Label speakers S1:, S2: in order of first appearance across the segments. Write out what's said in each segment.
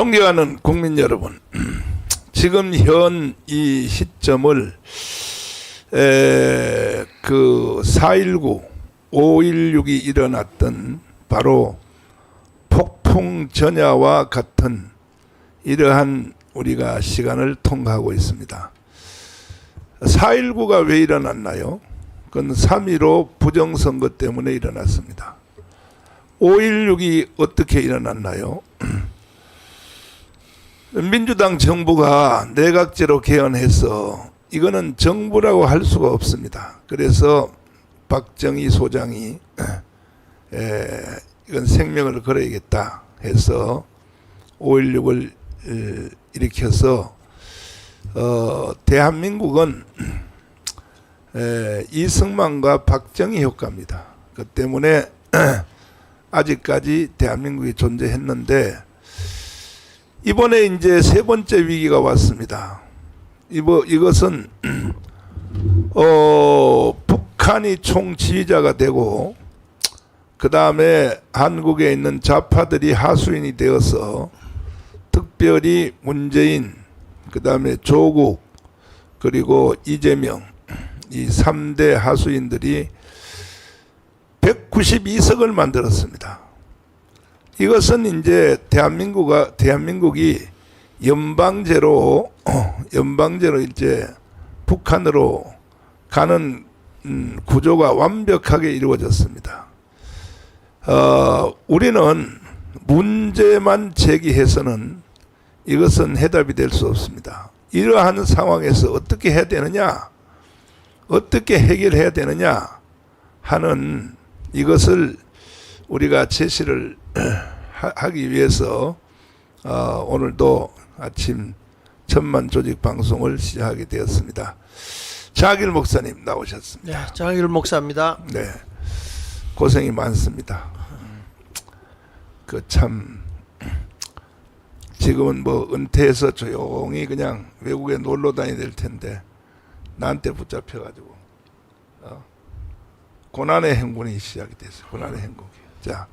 S1: 존경하는 국민 여러분, 지금 현 이 시점을 그 4.19, 5.16이 일어났던 바로 폭풍 전야와 같은 이러한 우리가 시간을 통과하고 있습니다. 4.19가 왜 일어났나요? 그건 3.15 부정선거 때문에 일어났습니다. 5.16이 어떻게 일어났나요? 민주당 정부가 내각제로 개헌해서 이거는 정부라고 할 수가 없습니다. 그래서 박정희 소장이 이건 생명을 걸어야겠다 해서 5.16을 일으켜서 대한민국은 이승만과 박정희 효과입니다. 그 때문에 아직까지 대한민국이 존재했는데 이번에 이제 세 번째 위기가 왔습니다. 이것은 북한이 총지휘자가 되고 그 다음에 한국에 있는 좌파들이 하수인이 되어서 특별히 문재인, 그 다음에 조국, 그리고 이재명 이 3대 하수인들이 192석을 만들었습니다. 이것은 이제 대한민국이 연방제로 이제 북한으로 가는 구조가 완벽하게 이루어졌습니다. 우리는 문제만 제기해서는 이것은 해답이 될 수 없습니다. 이러한 상황에서 어떻게 해야 되느냐, 어떻게 해결해야 되느냐 하는 이것을 우리가 제시를 하기 위해서 오늘도 아침 천만 조직 방송을 시작하게 되었습니다. 장일 목사님 나오셨습니다.
S2: 네, 장일 목사입니다.
S1: 네, 고생이 많습니다. 그 참 지금은 뭐 은퇴해서 조용히 그냥 외국에 놀러 다녀야 될 텐데 나한테 붙잡혀가지고 고난의 행군이 시작이 됐어요. 고난의 행군이. 자,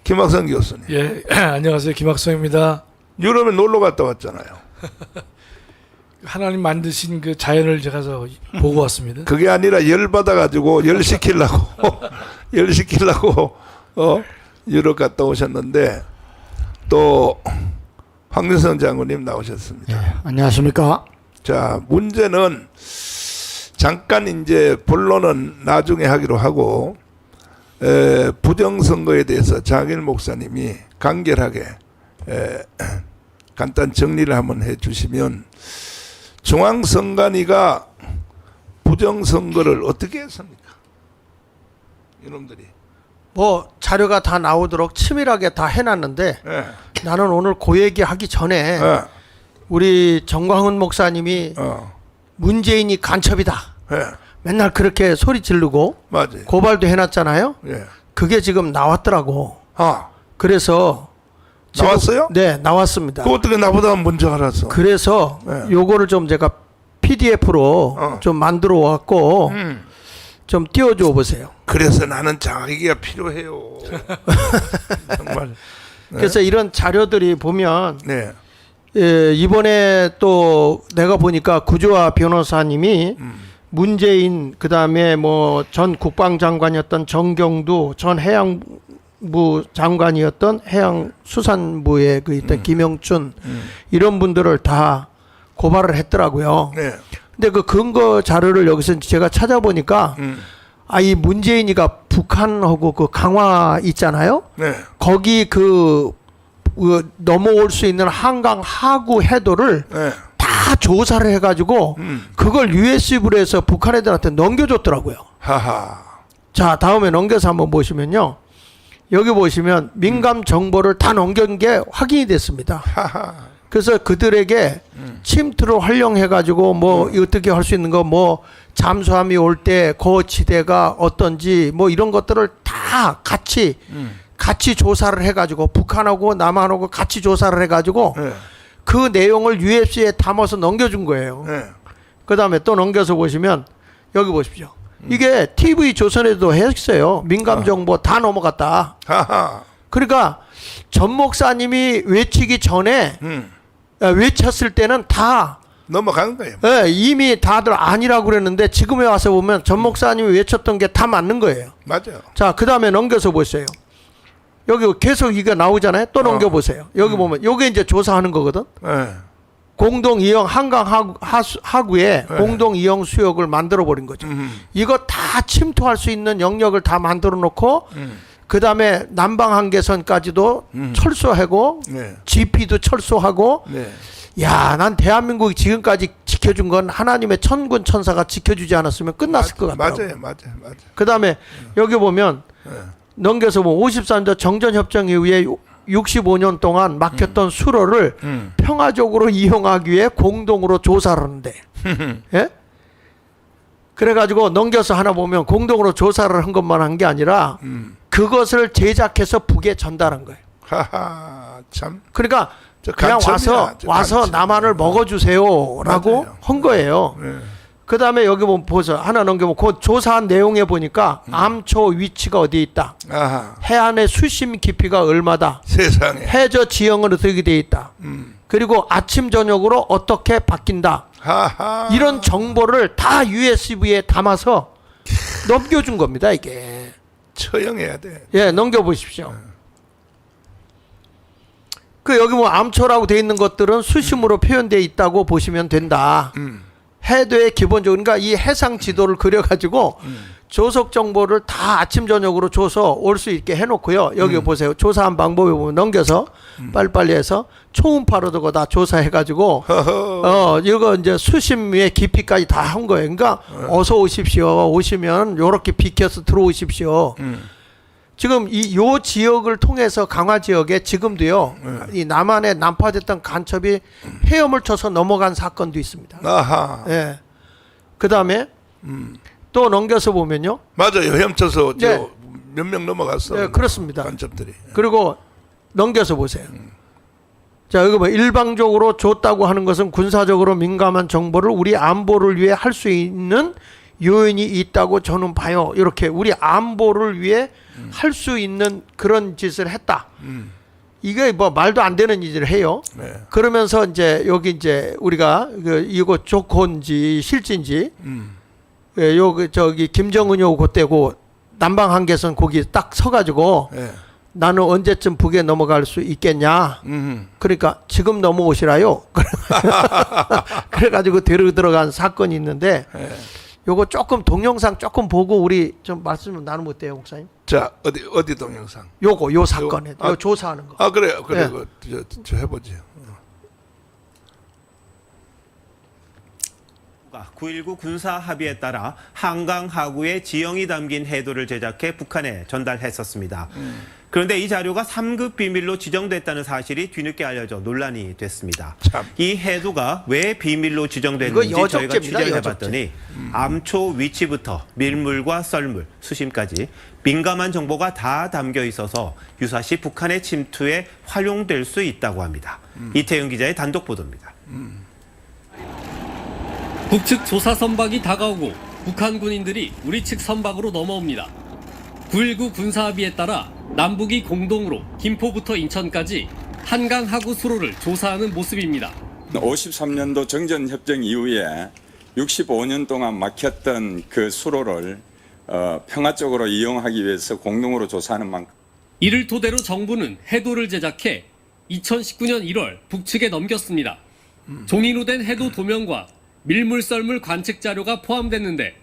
S1: 김학성 교수님.
S3: 예, 안녕하세요. 김학성입니다.
S1: 유럽에 놀러 갔다 왔잖아요.
S3: 하나님 만드신 그 자연을 제가 보고 왔습니다.
S1: 그게 아니라 열 받아가지고 열 시키려고 유럽 갔다 오셨는데 또 황교안 장군님 나오셨습니다.
S2: 예, 안녕하십니까?
S1: 자, 문제는 잠깐 이제 본론은 나중에 하기로 하고 부정선거에 대해서 장일 목사님이 간결하게 간단 정리를 한번 해주시면 중앙선관위가 부정선거를 어떻게 했습니까? 이놈들이.
S2: 뭐 자료가 다 나오도록 치밀하게 다 해놨는데 나는 오늘 그 얘기 하기 전에 우리 정광훈 목사님이 문재인이 간첩이다. 맨날 그렇게 소리 지르고
S1: 맞아요.
S2: 고발도 해놨잖아요.
S1: 예.
S2: 그게 지금 나왔더라고. 그래서
S1: 나왔어요?
S2: 네, 나왔습니다.
S1: 그 어떻게 나보다 먼저 알았어?
S2: 그래서 요거를 좀 제가 PDF로 좀 만들어 왔고 좀 띄워줘 보세요.
S1: 그래서 나는 장학이가 필요해요. 정말.
S2: 그래서 이런 자료들이 보면
S1: 네.
S2: 이번에 또 내가 보니까 구조화 변호사님이 문재인 그다음에 뭐 전 국방장관이었던 정경두 전 해양부 장관이었던 해양수산부의 그 있던 김영춘 이런 분들을 다 고발을 했더라고요.
S1: 네.
S2: 근데 그 근거 자료를 여기서 제가 찾아보니까 이 문재인이가 북한하고 그 강화 있잖아요.
S1: 네.
S2: 거기 그 넘어올 수 있는 한강 하구 해도를
S1: 네.
S2: 다 조사를 해가지고 그걸 USB로 해서 북한 애들한테 넘겨줬더라고요.
S1: 하하.
S2: 자, 다음에 넘겨서 한번 보시면요. 여기 보시면 민감 정보를 다 넘긴 게 확인이 됐습니다.
S1: 하하.
S2: 그래서 그들에게 침투를 활용해가지고 뭐 어떻게 할 수 있는 거 뭐 잠수함이 올 때 그 지대가 어떤지 뭐 이런 것들을 다 같이 조사를 해가지고 북한하고 남한하고 같이 조사를 해가지고
S1: 네.
S2: 그 내용을 UFC에 담아서 넘겨준 거예요.
S1: 네.
S2: 그 다음에 또 넘겨서 보시면 여기 보십시오. 이게 TV 조선에도 했어요. 민감 정보 다 넘어갔다.
S1: 하하.
S2: 그러니까 전 목사님이 외치기 전에 외쳤을 때는 다
S1: 넘어간 거예요.
S2: 예, 이미 다들 아니라고 그랬는데 지금에 와서 보면 전 목사님이 외쳤던 게 다 맞는 거예요.
S1: 맞아요.
S2: 자, 그 다음에 넘겨서 보세요. 여기 계속 이거 나오잖아요. 또 넘겨보세요. 여기 보면 요게 이제 조사하는 거거든.
S1: 예.
S2: 공동 이용 한강 하구에 공동 이용 수역을 만들어 버린 거죠. 이거 다 침투할 수 있는 영역을 다 만들어 놓고 그 다음에 남방 한계선까지도 철수하고
S1: 네.
S2: GP도 철수하고
S1: 네.
S2: 야, 난 대한민국이 지금까지 지켜준 건 하나님의 천군 천사가 지켜주지 않았으면 끝났을 것 같아요.
S1: 맞아요.
S2: 그 다음에 여기 보면 넘겨서 보면 53조 정전협정 이후에 65년 동안 막혔던 수로를 평화적으로 이용하기 위해 공동으로 조사를 하는데 예? 그래가지고 넘겨서 하나 보면 공동으로 조사를 한 것만 한 게 아니라 그것을 제작해서 북에 전달한 거예요.
S1: 하하, 참.
S2: 그러니까
S1: 저
S2: 그냥
S1: 간첩이야, 저
S2: 와서
S1: 간첩.
S2: 남한을 먹어주세요라고
S1: 맞아요.
S2: 한 거예요.
S1: 네.
S2: 그 다음에 여기 보면 보세요. 하나 넘겨보면 그 조사한 내용에 보니까 암초 위치가 어디에 있다.
S1: 아하,
S2: 해안의 수심 깊이가 얼마다.
S1: 세상에.
S2: 해저 지형은 어떻게 돼 있다. 그리고 아침 저녁으로 어떻게 바뀐다.
S1: 하하.
S2: 이런 정보를 다 USB에 담아서 넘겨준 겁니다. 이게.
S1: 처형해야 돼.
S2: 예, 넘겨보십시오. 그 여기 뭐 암초라고 돼 있는 것들은 수심으로 표현되어 있다고 보시면 된다. 해도의 기본적으로 그러니까 이 해상 지도를 그려가지고 조석 정보를 다 아침 저녁으로 줘서 올 수 있게 해놓고요. 여기 보세요. 조사한 방법에 보면 넘겨서 빨리빨리 해서 초음파로도 그거 다 조사해가지고 이거 이제 수심의 깊이까지 다 한 거예요. 그러니까 어서 오십시오. 오시면 요렇게 비켜서 들어오십시오. 지금 요 지역을 통해서 강화 지역에 지금도요. 이 남한에 난파됐던 간첩이 헤엄을 쳐서 넘어간 사건도 있습니다.
S1: 아하.
S2: 예. 그 다음에 또 넘겨서 보면요.
S1: 맞아요. 헤엄쳐서
S2: 네.
S1: 몇 명 넘어갔어.
S2: 네, 그렇습니다.
S1: 간첩들이.
S2: 그리고 넘겨서 보세요. 자, 여기 뭐 일방적으로 줬다고 하는 것은 군사적으로 민감한 정보를 우리 안보를 위해 할 수 있는 요인이 있다고 저는 봐요. 이렇게 우리 안보를 위해 할 수 있는 그런 짓을 했다. 이게 뭐 말도 안 되는 짓을 해요.
S1: 네.
S2: 그러면서 이제 여기 이제 우리가 이거 조건지 실진지 예, 저기 김정은이 오고 그때고 남방 한계선 거기 딱 서가지고
S1: 네.
S2: 나는 언제쯤 북에 넘어갈 수 있겠냐. 그러니까 지금 넘어오시라요. 그래가지고 들어간 사건이 있는데
S1: 네.
S2: 요거 조금 동영상 조금 보고 우리 좀 말씀 나누면 어때요, 목사님?
S1: 자, 어디 동영상?
S2: 요 사건에
S1: 아,
S2: 요 조사하는 거.
S1: 아, 그래요. 그래.
S2: 네.
S1: 저 해보지.
S4: 9.19 군사 합의에 따라 한강 하구에 지형이 담긴 해도를 제작해 북한에 전달했었습니다. 그런데 이 자료가 3급 비밀로 지정됐다는 사실이 뒤늦게 알려져 논란이 됐습니다.
S1: 참.
S4: 이 해도가 왜 비밀로 지정됐는지
S2: 이거
S4: 저희가
S2: 여적죄입니다,
S4: 취재해봤더니 암초 위치부터 밀물과 썰물, 수심까지 민감한 정보가 다 담겨 있어서 유사시 북한의 침투에 활용될 수 있다고 합니다. 이태영 기자의 단독 보도입니다.
S5: 북측 조사 선박이 다가오고 북한 군인들이 우리 측 선박으로 넘어옵니다. 9.19 군사합의에 따라 남북이 공동으로 김포부터 인천까지 한강 하구 수로를 조사하는 모습입니다.
S6: 53년도 정전협정 이후에 65년 동안 막혔던 그 수로를 평화적으로 이용하기 위해서 공동으로 조사하는 만큼
S5: 이를 토대로 정부는 해도를 제작해 2019년 1월 북측에 넘겼습니다. 종이로 된 해도 도면과 밀물 썰물 관측 자료가 포함됐는데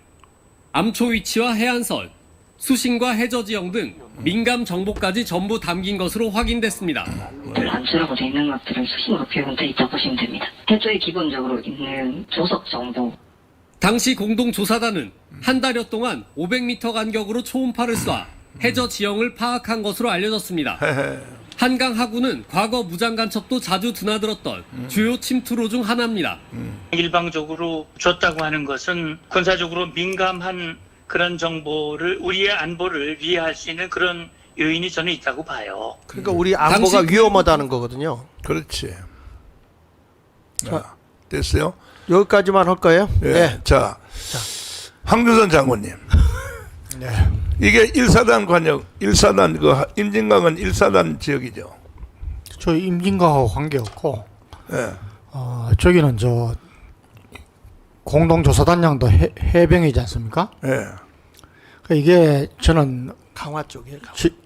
S5: 암초 위치와 해안선, 수심과 해저 지형 등 민감 정보까지 전부 담긴 것으로 확인됐습니다.
S7: 암수라고 되어 있는 것들은 수심으로 표현되어 있다고 보시면 됩니다. 해조에 기본적으로 있는 조석 정보.
S5: 당시 공동조사단은 한 달여 동안 500m 간격으로 초음파를 쏴 해저 지형을 파악한 것으로 알려졌습니다. 한강 하구는 과거 무장 간첩도 자주 드나들었던 주요 침투로 중 하나입니다.
S8: 일방적으로 줬다고 하는 것은 군사적으로 민감한 그런 정보를 우리의 안보를 위해할 수 있는 그런 요인이 저는 있다고 봐요.
S2: 그러니까 우리 안보가 위험하다는 거거든요.
S1: 그렇지. 자, 됐어요?
S2: 여기까지만 할 거예요?
S1: 예.
S2: 네.
S1: 자, 황교선 장군님.
S2: 네.
S1: 이게 1사단 관역, 1사단 그 임진강은 1사단 지역이죠.
S9: 저 임진강하고 관계없고
S1: 예.
S9: 저기는 저 공동조사단장도 해병이지 않습니까?
S1: 예.
S9: 그러니까 이게 저는
S2: 강화 쪽에.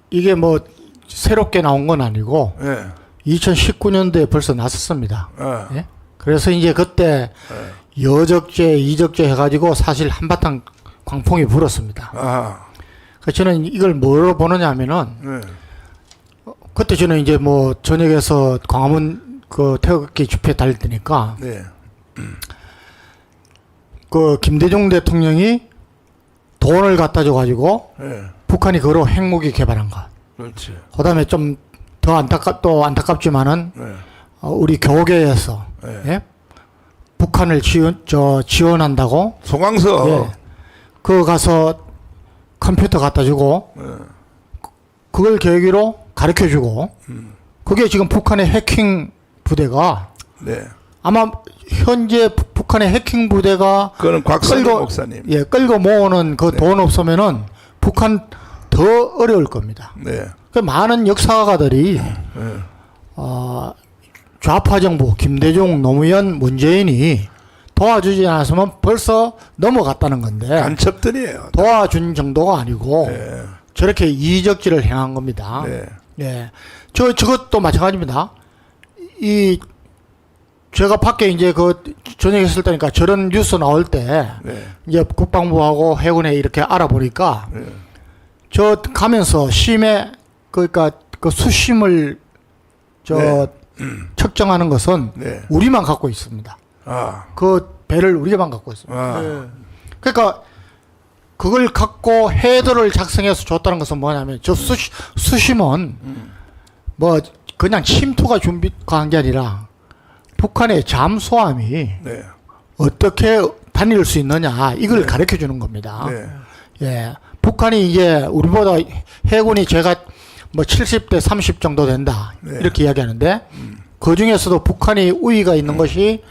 S9: 이게 뭐 새롭게 나온 건 아니고
S1: 예.
S9: 2019년도에 벌써 났었습니다.
S1: 예.
S9: 예? 그래서 이제 그때 여적죄, 이적죄 해가지고 사실 한바탕 광풍이 불었습니다.
S1: 아.
S9: 그래서 저는 이걸 뭐로 보느냐 하면은
S1: 예.
S9: 그때 저는 이제 뭐 저녁에서 광화문 그 태극기 집회 달릴 때니까
S1: 네.
S9: 그 김대중 대통령이 돈을 갖다 줘가지고
S1: 예.
S9: 북한이 그로 핵무기 개발한 것.
S1: 그렇지.
S9: 그다음에 좀 더 안타깝지만은
S1: 예.
S9: 우리 교계에서
S1: 예.
S9: 예? 북한을 지원한다고
S1: 송광서.
S9: 예. 그 가서 컴퓨터 갖다 주고
S1: 예.
S9: 그걸 계기로 가르쳐 주고 그게 지금 북한의 해킹 부대가
S1: 네.
S9: 아마 현재 북한의 해킹 부대가
S1: 그거는 곽선희 목사님.
S9: 예, 끌고 모으는 그 돈 없으면은 북한 더 어려울 겁니다.
S1: 네.
S9: 그 많은 역사가들이 좌파 정부 김대중, 노무현, 문재인이 도와주지 않았으면 벌써 넘어갔다는 건데
S1: 간첩들이에요.
S9: 도와준 정도가 아니고
S1: 네.
S9: 저렇게 이적질을 행한 겁니다.
S1: 네.
S9: 예. 저것도 마찬가지입니다. 제가 밖에 이제 그 저녁에 있을 때니까 저런 뉴스 나올 때
S1: 네.
S9: 이제 국방부하고 해군에 이렇게 알아보니까
S1: 네.
S9: 저 가면서 심해 그러니까 그 수심을
S1: 네.
S9: 측정하는 것은
S1: 네.
S9: 우리만 갖고 있습니다.
S1: 아.
S9: 그 배를 우리만 갖고 있습니다.
S1: 아.
S9: 그러니까 그걸 갖고 헤더를 작성해서 줬다는 것은 뭐냐면 저 수심은 뭐 그냥 침투가 준비한 게 아니라 북한의 잠수함이
S1: 네.
S9: 어떻게 다닐 수 있느냐 이걸 가르쳐 주는 겁니다.
S1: 네.
S9: 예. 북한이 이제 우리보다 해군이 제가 뭐 70대 30 정도 된다.
S1: 네.
S9: 이렇게 이야기하는데 그 중에서도 북한이 우위가 있는 것이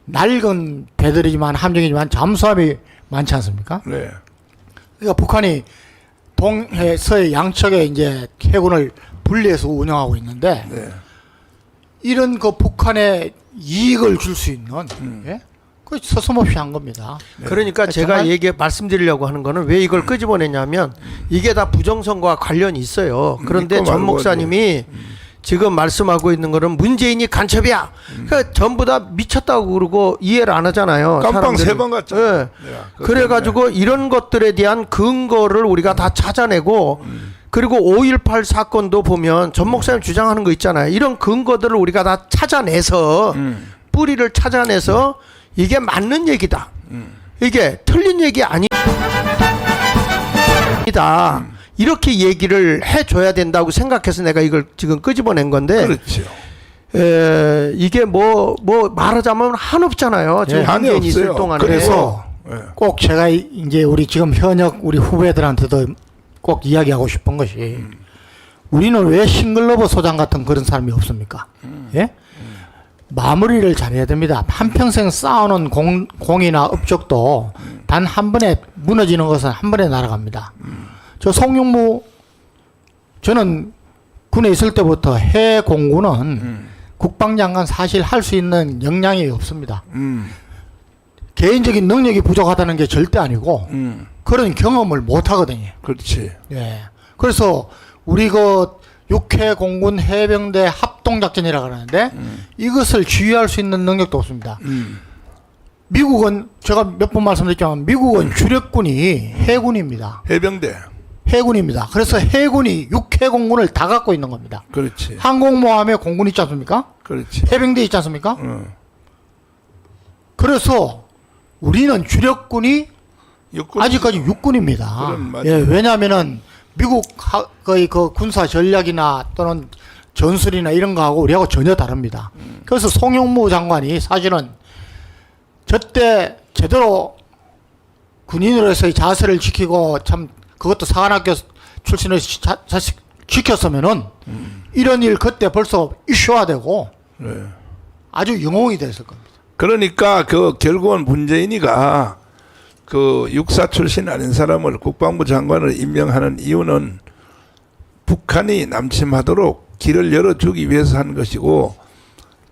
S9: 낡은 배들이지만 함정이지만 잠수함이 많지 않습니까?
S1: 네.
S9: 그러니까 북한이 동해 서해 양측에 이제 해군을 분리해서 운영하고 있는데
S1: 네.
S9: 이런 그 북한에 이익을 줄 수 있는 예? 그 서슴없이 한 겁니다.
S2: 그러니까 제가
S9: 정말-
S2: 말씀드리려고 하는 거는 왜 이걸 끄집어내냐면 이게 다 부정선거와 관련이 있어요. 그런데
S1: 믿고
S2: 전
S1: 말고
S2: 목사님이 지금 말씀하고 있는 거는 문재인이 간첩이야. 그러니까 전부 다 미쳤다고 그러고 이해를 안 하잖아요.
S1: 깜빵
S2: 사람들이.
S1: 3번 갔잖아.
S2: 예.
S1: 내가 그것
S2: 그래가지고 이런 것들에 대한 근거를 우리가 다 찾아내고 그리고 5.18 사건도 보면 전 목사님 주장하는 거 있잖아요. 이런 근거들을 우리가 다 찾아내서 뿌리를 찾아내서 이게 맞는 얘기다. 이게 틀린 얘기 아니다. 이렇게 얘기를 해줘야 된다고 생각해서 내가 이걸 지금 끄집어낸 건데
S1: 그렇죠.
S2: 이게 뭐 말하자면 한없잖아요. 지금
S1: 한이
S2: 문재인이 있을
S1: 없어요.
S2: 동안에.
S9: 그래서
S1: 예.
S9: 꼭 제가 이제 우리 지금 현역 우리 후배들한테도 꼭 이야기하고 싶은 것이 우리는 왜 싱글러버 소장 같은 그런 사람이 없습니까? 예? 마무리를 잘해야 됩니다. 한평생 쌓아놓은 공이나 업적도 단 한 번에 무너지는 것은 한 번에 날아갑니다. 저 송영무 저는 군에 있을 때부터 해공군은 국방장관 사실 할 수 있는 역량이 없습니다. 개인적인 능력이 부족하다는 게 절대 아니고 그런 경험을 못 하거든요.
S1: 그렇지.
S9: 예. 그래서 우리 그 육해 공군 해병대 합동작전이라고 하는데 이것을 지휘할 수 있는 능력도 없습니다. 미국은 제가 몇 번 말씀드렸지만 미국은 주력군이 해군입니다.
S1: 해병대.
S9: 해군입니다. 그래서 해군이 육해 공군을 다 갖고 있는 겁니다.
S1: 그렇지.
S9: 항공모함에 공군 있지 않습니까?
S1: 그렇지.
S9: 해병대 있지 않습니까?
S1: 응.
S9: 그래서 우리는 주력군이
S1: 육군.
S9: 아직까지 육군입니다.
S1: 그럼 맞아요.
S9: 예, 왜냐하면은 미국 거의 그 군사 전략이나 또는 전술이나 이런 거하고 우리하고 전혀 다릅니다. 그래서 송영무 장관이 사실은 저때 제대로 군인으로서의 자세를 지키고 참 그것도 사관학교 출신에서 지켰으면은 이런 일 그때 벌써 이슈화되고
S1: 네.
S9: 아주 영웅이 됐을 겁니다.
S1: 그러니까 그 결국은 문재인이가 그 육사 출신 아닌 사람을 국방부 장관을 임명하는 이유는 북한이 남침하도록 길을 열어주기 위해서 하는 것이고,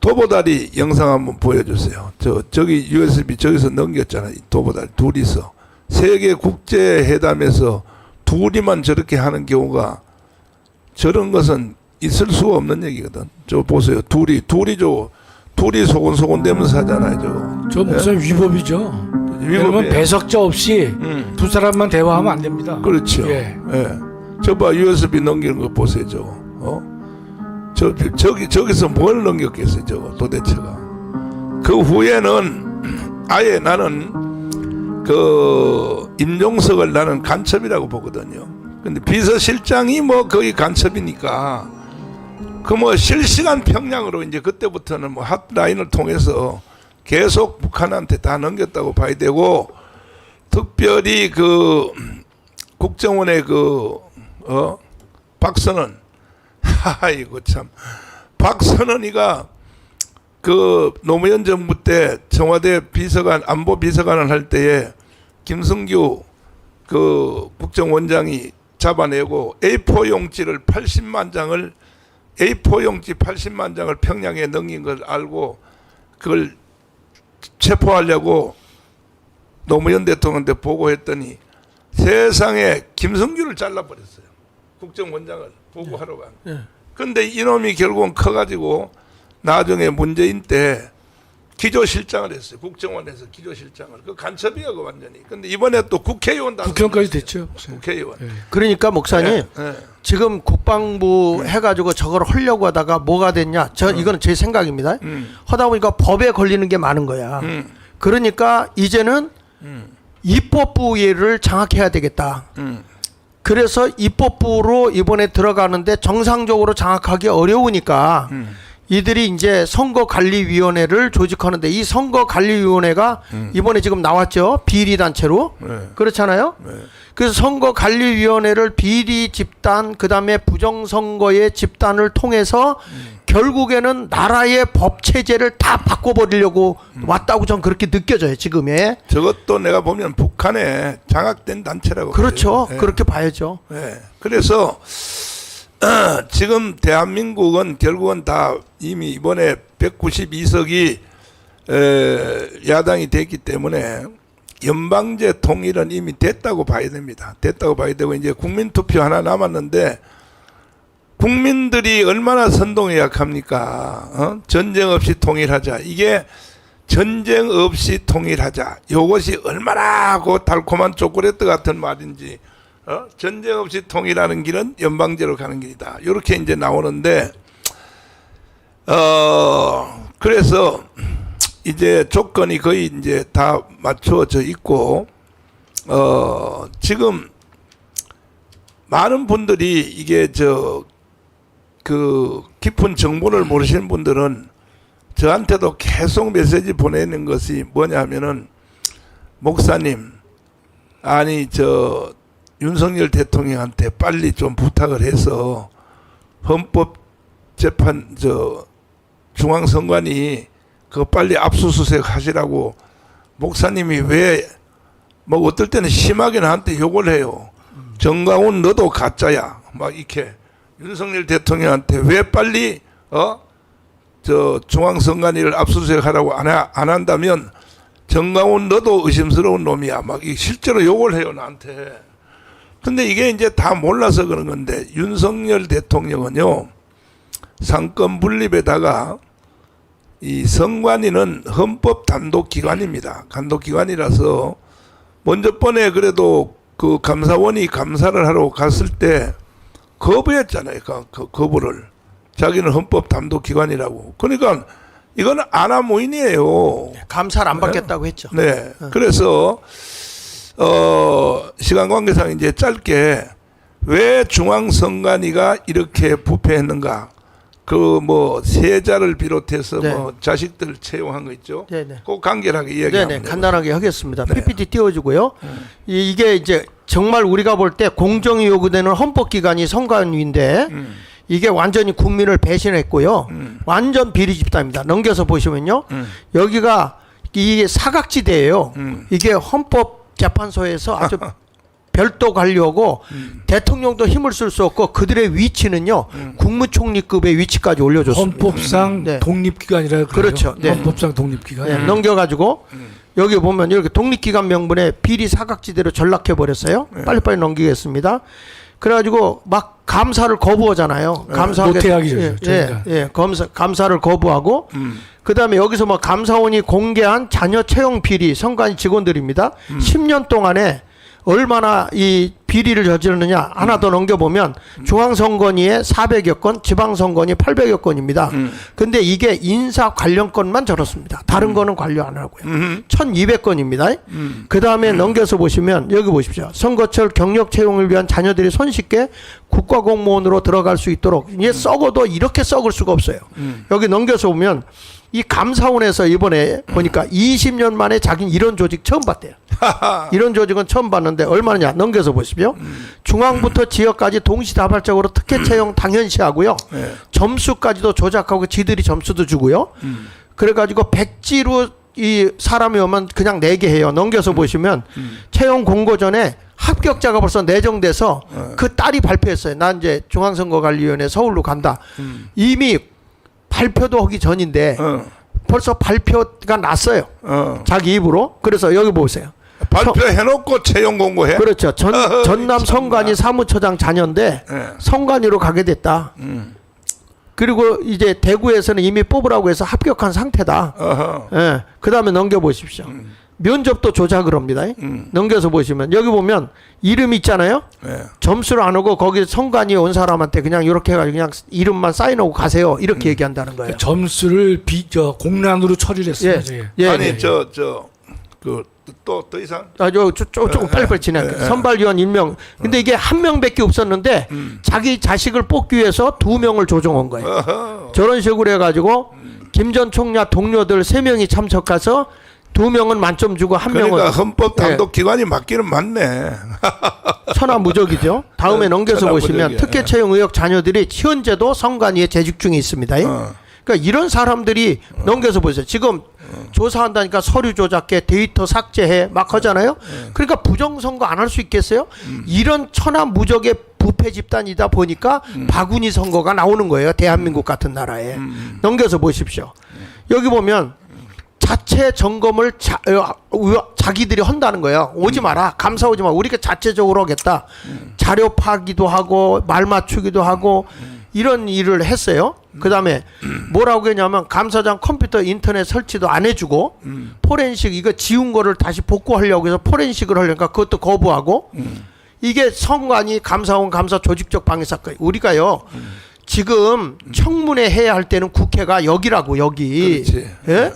S1: 도보다리 영상 한번 보여주세요. 저기 USB 저기서 넘겼잖아요. 도보다리 둘이서 세계 국제 회담에서 둘이만 저렇게 하는 경우가, 저런 것은 있을 수가 없는 얘기거든. 저 보세요. 둘이 소곤소곤 되면서 하잖아요.
S3: 저 목사님 위법이죠. 왜냐면 배석자 없이 두 사람만 대화하면 안 됩니다.
S1: 그렇죠.
S3: 예.
S1: 예. 저봐 USB 넘기는 거 보세요. 저기서 뭘 넘겼겠어요. 저거 도대체가. 그 후에는 아예 나는 그 임종석을 나는 간첩이라고 보거든요. 근데 비서실장이 뭐 거의 간첩이니까 그 뭐 실시간 평양으로 이제 그때부터는 뭐 핫라인을 통해서 계속 북한한테 다 넘겼다고 봐야 되고, 특별히 그 국정원의 박선원, 아이고 참, 박선원이가 그 노무현 정부 때 청와대 비서관, 안보 비서관을 할 때에 김승규 그 국정원장이 잡아내고 A4 용지를 80만 장을 A4 용지 80만 장을 평양에 넘긴 걸 알고 그걸 체포하려고 노무현 대통령한테 보고했더니 세상에 김승규를 잘라버렸어요. 국정원장을 보고하러 간. 근데 이놈이 결국은 커가지고 나중에 문재인 때 기조실장을 했어요. 국정원에서 기조실장을. 그 간첩이야, 그 완전히. 근데 이번에 또 국회의원
S3: 국회의원까지 됐죠.
S1: 국회의원.
S2: 그러니까 목사님,
S1: 예.
S2: 지금 국방부 해가지고 저걸 하려고 하다가 뭐가 됐냐? 이거는 제 생각입니다. 하다 보니까 법에 걸리는 게 많은 거야. 그러니까 이제는 입법부를 장악해야 되겠다. 그래서 입법부로 이번에 들어가는데 정상적으로 장악하기 어려우니까 이들이 이제 선거관리위원회를 조직하는데, 이 선거관리위원회가 이번에 지금 나왔죠. 비리 단체로.
S1: 네.
S2: 그렇잖아요.
S1: 네.
S2: 그래서 선거관리위원회를 비리 집단, 그다음에 부정선거의 집단을 통해서 결국에는 나라의 법 체제를 다 바꿔버리려고 왔다고 저는 그렇게 느껴져요, 지금에.
S1: 저것도 내가 보면 북한에 장악된 단체라고.
S2: 그렇죠.
S1: 봐요. 네.
S2: 그렇게 봐야죠.
S1: 네. 그래서 지금 대한민국은 결국은 다 이미 이번에 192석이 야당이 됐기 때문에 연방제 통일은 이미 됐다고 봐야 됩니다. 됐다고 봐야 되고, 이제 국민투표 하나 남았는데, 국민들이 얼마나 선동에 약합니까? 전쟁 없이 통일하자. 이게 전쟁 없이 통일하자. 이것이 얼마나 그 달콤한 초콜릿 같은 말인지. 전쟁 없이 통일하는 길은 연방제로 가는 길이다. 이렇게 이제 나오는데, 그래서 이제 조건이 거의 이제 다 맞춰져 있고, 지금 많은 분들이 이게 그 깊은 정보를 모르시는 분들은 저한테도 계속 메시지 보내는 것이 뭐냐 하면은, 목사님, 아니 윤석열 대통령한테 빨리 좀 부탁을 해서 헌법재판 중앙선관위 그거 빨리 압수수색 하시라고. 목사님이 왜 뭐 어떨 때는 심하게 나한테 욕을 해요. 정광훈 너도 가짜야. 막 이렇게 윤석열 대통령한테 왜 빨리 중앙선관위를 압수수색하라고 안 한다면 정광훈 너도 의심스러운 놈이야. 막 실제로 욕을 해요, 나한테. 근데 이게 이제 다 몰라서 그런 건데, 윤석열 대통령은요, 상권 분립에다가 이 선관위는 헌법 단독기관입니다. 단독기관이라서 먼저 번에 그래도 그 감사원이 감사를 하러 갔을 때 거부했잖아요. 그 거부를. 자기는 헌법 단독기관이라고. 그러니까 이건 아나무인이에요.
S2: 감사를 안 받겠다고 했죠.
S1: 네. 그래서 시간 관계상 이제 짧게 왜 중앙선관위가 이렇게 부패했는가? 그 뭐 세자를 비롯해서
S2: 네.
S1: 뭐 자식들 채용한 거 있죠.
S2: 네네.
S1: 꼭 간결하게 이야기하면
S2: 네네. 간단하게 하겠습니다.
S1: 네.
S2: PPT 띄워주고요. 이게 이제 정말 우리가 볼 때 공정이 요구되는 헌법기관이 선관위인데 이게 완전히 국민을 배신했고요. 완전 비리 집단입니다. 넘겨서 보시면요. 여기가 이게 사각지대예요. 이게 헌법 재판소에서 아주 별도 관료고 대통령도 힘을 쓸 수 없고 그들의 위치는요 국무총리급의 위치까지 올려줬습니다.
S3: 헌법상
S2: 네.
S3: 독립기관이라 그래요.
S2: 그렇죠. 네.
S3: 헌법상 독립기관.
S2: 네, 넘겨가지고 여기 보면 이렇게 독립기관 명분에 비리 사각지대로 전락해 버렸어요. 빨리빨리 넘기겠습니다. 그래가지고 막 감사를 거부하잖아요.
S3: 모태하기죠.
S2: 감사를 거부하고 그다음에 여기서 뭐 감사원이 공개한 자녀 채용 비리 선관위 직원들입니다. 10년 동안에 얼마나 이 비리를 저지르느냐 하나 더 넘겨보면 중앙선관위에 400여 건, 지방선관위 800여 건입니다. 근데 이게 인사 관련 건만 저렇습니다. 다른 거는 관료 안 하고요. 1200건입니다. 그 다음에 넘겨서 보시면 여기 보십시오. 선거철 경력 채용을 위한 자녀들이 손쉽게 국가공무원으로 들어갈 수 있도록 이게 썩어도 이렇게 썩을 수가 없어요. 여기 넘겨서 보면 이 감사원에서 이번에 보니까 20년 만에 자기는 이런 조직 처음 봤대요. 이런 조직은 처음 봤는데 얼마냐 넘겨서 보십시오. 중앙부터 지역까지 동시다발적으로 특혜 채용 당연시 하고요. 점수까지도 조작하고 지들이 점수도 주고요. 그래가지고 백지로 이 사람이 오면 그냥 내게 해요. 넘겨서 보시면 채용 공고 전에 합격자가 벌써 내정돼서 그 딸이 발표했어요. 난 이제 중앙선거관리위원회 서울로 간다. 이미 발표도 하기 전인데 벌써 발표가 났어요. 자기 입으로. 그래서 여기 보세요.
S1: 발표해놓고 채용 공고해?
S2: 그렇죠. 전남 성관위 사무처장 자녀인데 성관위로 가게 됐다. 그리고 이제 대구에서는 이미 뽑으라고 해서 합격한 상태다. 예. 그 다음에 넘겨보십시오. 면접도 조작을 합니다. 넘겨서 보시면 여기 보면 이름 있잖아요. 점수를 안 오고 거기 성관위에 온 사람한테 그냥 이렇게 해가지고 그냥 이름만 사인하고 가세요. 이렇게 얘기한다는 거예요.
S3: 점수를 공란으로 처리를 했습니다.
S1: 아니 또 이상
S2: 조금 빨리빨리 진행할게요. 선발위원 임명. 근데 이게 한 명밖에 없었는데 자기 자식을 뽑기 위해서 2명을 조정한 거예요. 저런 식으로 해가지고 김 전 총리 동료들 3명이 참석해서 2명은 만점 주고 1명은
S1: 그러니까 헌법 단독 기관이 맞기는 맞네.
S2: 천하무적이죠. 다음에 넘겨서 보시면
S1: 천하무적이야.
S2: 특혜 채용 의혹 자녀들이 현재도 성관위에 재직 중에 있습니다. 그러니까 이런 사람들이 넘겨서 보세요. 지금 조사한다니까 서류 조작해, 데이터 삭제해 막 하잖아요. 그러니까 부정선거 안 할 수 있겠어요? 이런 천하무적의 부패 집단이다 보니까 바구니 선거가 나오는 거예요. 대한민국 같은 나라에. 넘겨서 보십시오. 여기 보면 자체 점검을 자기들이 한다는 거예요. 오지 마라. 감사 오지 마. 우리가 자체적으로 하겠다. 자료 파기도 하고 말 맞추기도 하고 이런 일을 했어요. 그 다음에 뭐라고 했냐면 감사장 컴퓨터 인터넷 설치도 안 해주고 포렌식 이거 지운 거를 다시 복구하려고 해서 포렌식을 하려니까 그것도 거부하고 이게 선관위 감사원 감사 조직적 방해 사건. 우리가요 지금 청문회 해야 할 때는 국회가 여기라고 여기.
S1: 그렇지.
S2: 예?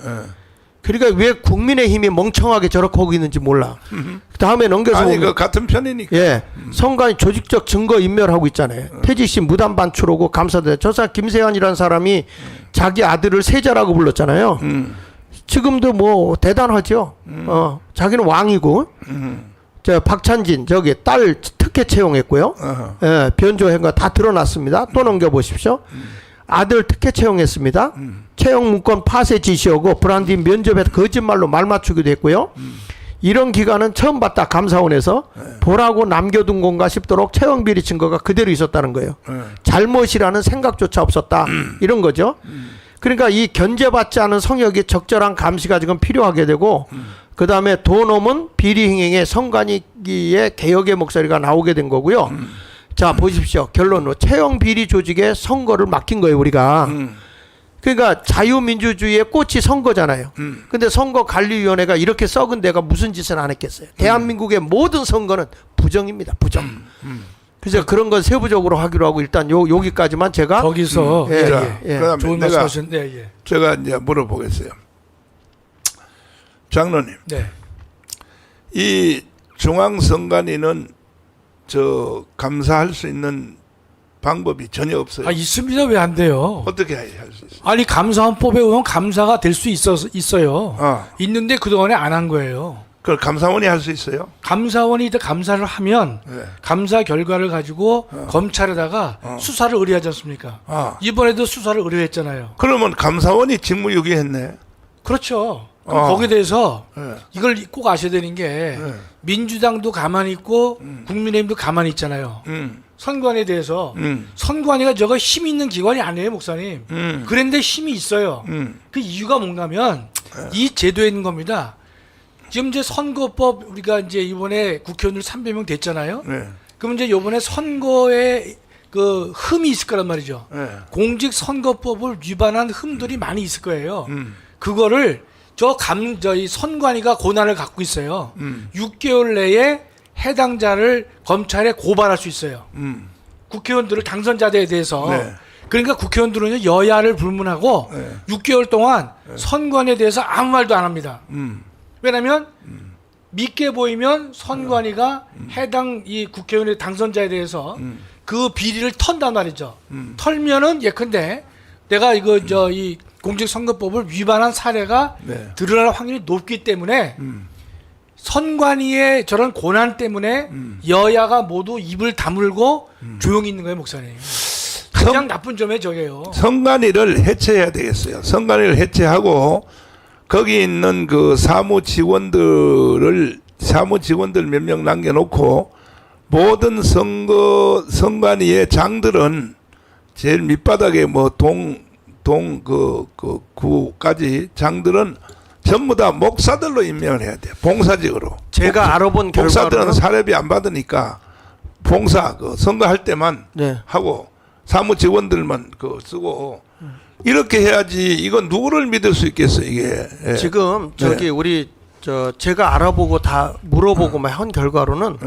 S2: 그러니까 왜 국민의힘이 멍청하게 저렇게 하고 있는지 몰라. 다음에 넘겨서
S1: 아니
S2: 보면
S1: 그 같은 편이니까.
S2: 예, 선관위 조직적 증거 인멸하고 있잖아요. 퇴직시 무단 반출하고 감사대. 저 사람 김세환이라는 사람이 자기 아들을 세자라고 불렀잖아요. 지금도 뭐 대단하죠. 자기는 왕이고. 저 박찬진 저기 딸 특혜 채용했고요. 예, 변조한 거 다 드러났습니다. 또 넘겨보십시오. 아들 특혜 채용했습니다. 채용 문건 파쇄 지시하고 브란딩 면접에 거짓말로 말 맞추기도 했고요. 이런 기관은 처음 봤다. 감사원에서 보라고 남겨둔 건가 싶도록 채용 비리 증거가 그대로 있었다는 거예요. 잘못이라는 생각조차 없었다. 이런 거죠. 그러니까 이 견제받지 않은 성역이 적절한 감시가 지금 필요하게 되고 그 다음에 돈 없는 비리 행위의 선관위의 개혁의 목소리가 나오게 된 거고요. 자 보십시오. 결론으로 채용 비리 조직에 선거를 맡긴 거예요. 우리가. 그러니까 자유민주주의의 꽃이 선거잖아요. 근데 선거관리위원회가 이렇게 썩은 데가 무슨 짓을 안 했겠어요. 대한민국의 모든 선거는 부정입니다. 부정. 그래서 그런 건 세부적으로 하기로 하고 일단 여기까지만 제가
S3: 거기서
S1: 그다음에
S3: 좋은
S1: 내가
S3: 말씀하셨는데
S1: 제가 이제 물어보겠어요. 장로님,
S3: 네.
S1: 이 중앙선관위는 저 감사할 수 있는 방법이 전혀 없어요.
S3: 있습니다. 왜 안 돼요?
S1: 어떻게 할 수 있어요?
S3: 아니 감사원법에 의하면 감사가 될 수 있어요. 있는데 그동안에 안 한 거예요.
S1: 그걸 감사원이 할 수 있어요?
S3: 감사원이 이제 감사를 하면 감사 결과를 가지고 검찰에다가 수사를 의뢰하지 않습니까? 이번에도 수사를 의뢰했잖아요.
S1: 그러면 감사원이 직무유기했네.
S3: 그렇죠. 그럼 거기에 대해서
S1: 예.
S3: 이걸 꼭 아셔야 되는 게 민주당도 가만히 있고 국민의힘도 가만히 있잖아요. 선관위에 대해서 선관위가 저거 힘 있는 기관이 아니에요, 목사님. 그런데 힘이 있어요. 그 이유가 뭔가면 이 제도에 있는 겁니다. 지금 이제 선거법 우리가 이제 이번에 국회의원들 300명 됐잖아요.
S1: 네.
S3: 그럼 이제 이번에 선거에 그 흠이 있을 거란 말이죠.
S1: 네.
S3: 공직선거법을 위반한 흠들이 많이 있을 거예요. 그거를 저이 선관위가 권한을 갖고 있어요. 6개월 내에 해당자를 검찰에 고발할 수 있어요. 국회의원들을 당선자들에 대해서.
S1: 네.
S3: 그러니까 국회의원들은 여야를 불문하고
S1: 네.
S3: 6개월 동안 선관위에 대해서 아무 말도 안 합니다. 왜냐하면 믿게 보이면 선관위가 해당 이 국회의원의 당선자에 대해서 그 비리를 턴단 말이죠. 털면은 예컨대 내가 이거 이 공직선거법을 위반한 사례가
S1: 네.
S3: 드러날 확률이 높기 때문에 선관위의 저런 고난 때문에 여야가 모두 입을 다물고 조용히 있는 거예요, 목사님. 가장 나쁜 점이 저게요.
S1: 선관위를 해체해야 되겠어요. 선관위를 해체하고 거기 있는 그 사무 직원들 몇 명 남겨놓고 모든 선관위의 장들은 제일 밑바닥에 뭐 구까지 장들은 전부 다 목사들로 임명을 해야 돼요. 봉사직으로.
S2: 제가 알아본
S1: 목사들은
S2: 결과로는
S1: 사례비 안 받으니까 봉사 선거할 때만
S2: 네.
S1: 하고 사무 직원들만 쓰고 이렇게 해야지. 이건 누구를 믿을 수 있겠어 이게. 예.
S2: 지금 저기 우리 제가 알아보고 다 물어보고 한 결과로는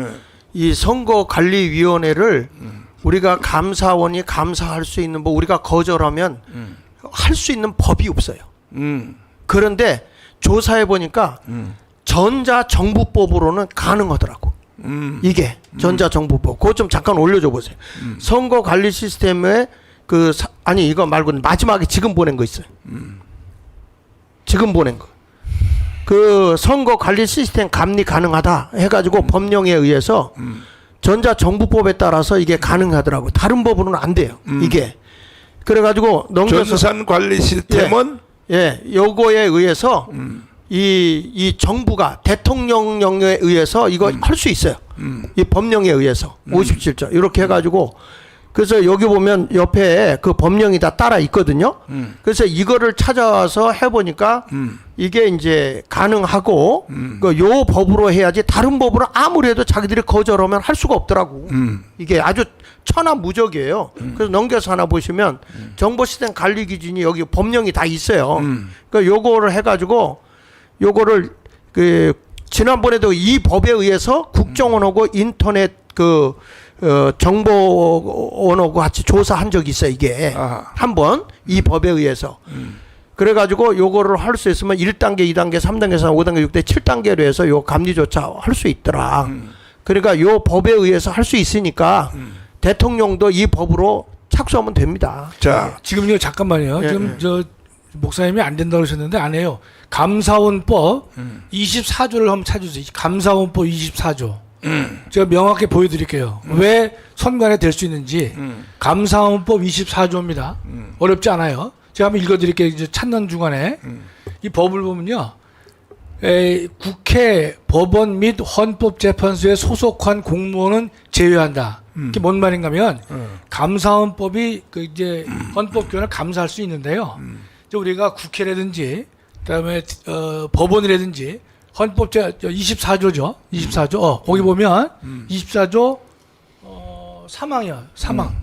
S2: 이 선거관리위원회를 우리가 감사원이 감사할 수 있는 뭐 우리가 거절하면 할 수 있는 법이 없어요. 그런데 조사해 보니까 전자정부법으로는 가능하더라고. 이게 전자정부법. 그거 좀 잠깐 올려줘 보세요. 선거관리 시스템에 아니 이거 말고 마지막에 지금 보낸 거 있어요. 지금 보낸 거. 그 선거관리 시스템 감리 가능하다 해가지고 법령에 의해서 전자정부법에 따라서 이게 가능하더라고. 다른 법으로는 안 돼요. 이게. 그래가지고 넘겨서
S1: 전산관리 시스템은
S2: 요거에 의해서 이 정부가 대통령령에 의해서 이거 할 수 있어요. 이 법령에 의해서 57조 이렇게 해가지고 그래서 여기 보면 옆에 그 법령이 다 따라 있거든요. 그래서 이거를 찾아와서 해보니까 이게 이제 가능하고 요 법으로 해야지 다른 법으로 아무리 해도 자기들이 거절하면 할 수가 없더라고. 이게 아주 천하무적이에요. 그래서 넘겨서 하나 보시면 정보시스템 관리 기준이 여기 법령이 다 있어요. 그러니까 요거를 해가지고 요거를 지난번에도 이 법에 의해서 국정원하고 인터넷 정보원하고 같이 조사한 적이 있어요. 이게 한번 이 법에 의해서 그래가지고 요거를 할 수 있으면 1단계, 2단계, 3단계, 4, 5단계, 6단계, 7단계로 해서 요 감리조차 할 수 있더라. 그러니까 요 법에 의해서 할 수 있으니까 대통령도 이 법으로 착수하면 됩니다.
S1: 자
S3: 지금요 잠깐만요. 지금 목사님이 안 된다고 그러셨는데 안 해요. 감사원법 24조를 한번 찾으세요. 감사원법 24조. 제가 명확히 보여드릴게요. 왜 선관에 될 수 있는지. 감사원법 24조입니다. 어렵지 않아요. 제가 한번 읽어드릴게요. 이제 찾는 중간에 이 법을 보면요. 국회, 법원 및 헌법재판소에 소속한 공무원은 제외한다. 이게 뭔 말인가면 감사원법이 이제 헌법규정을 감사할 수 있는데요. 이제 우리가 국회라든지 그다음에 법원이라든지 헌법제 24조죠. 24조. 거기 보면 24조 사망이요. 사망.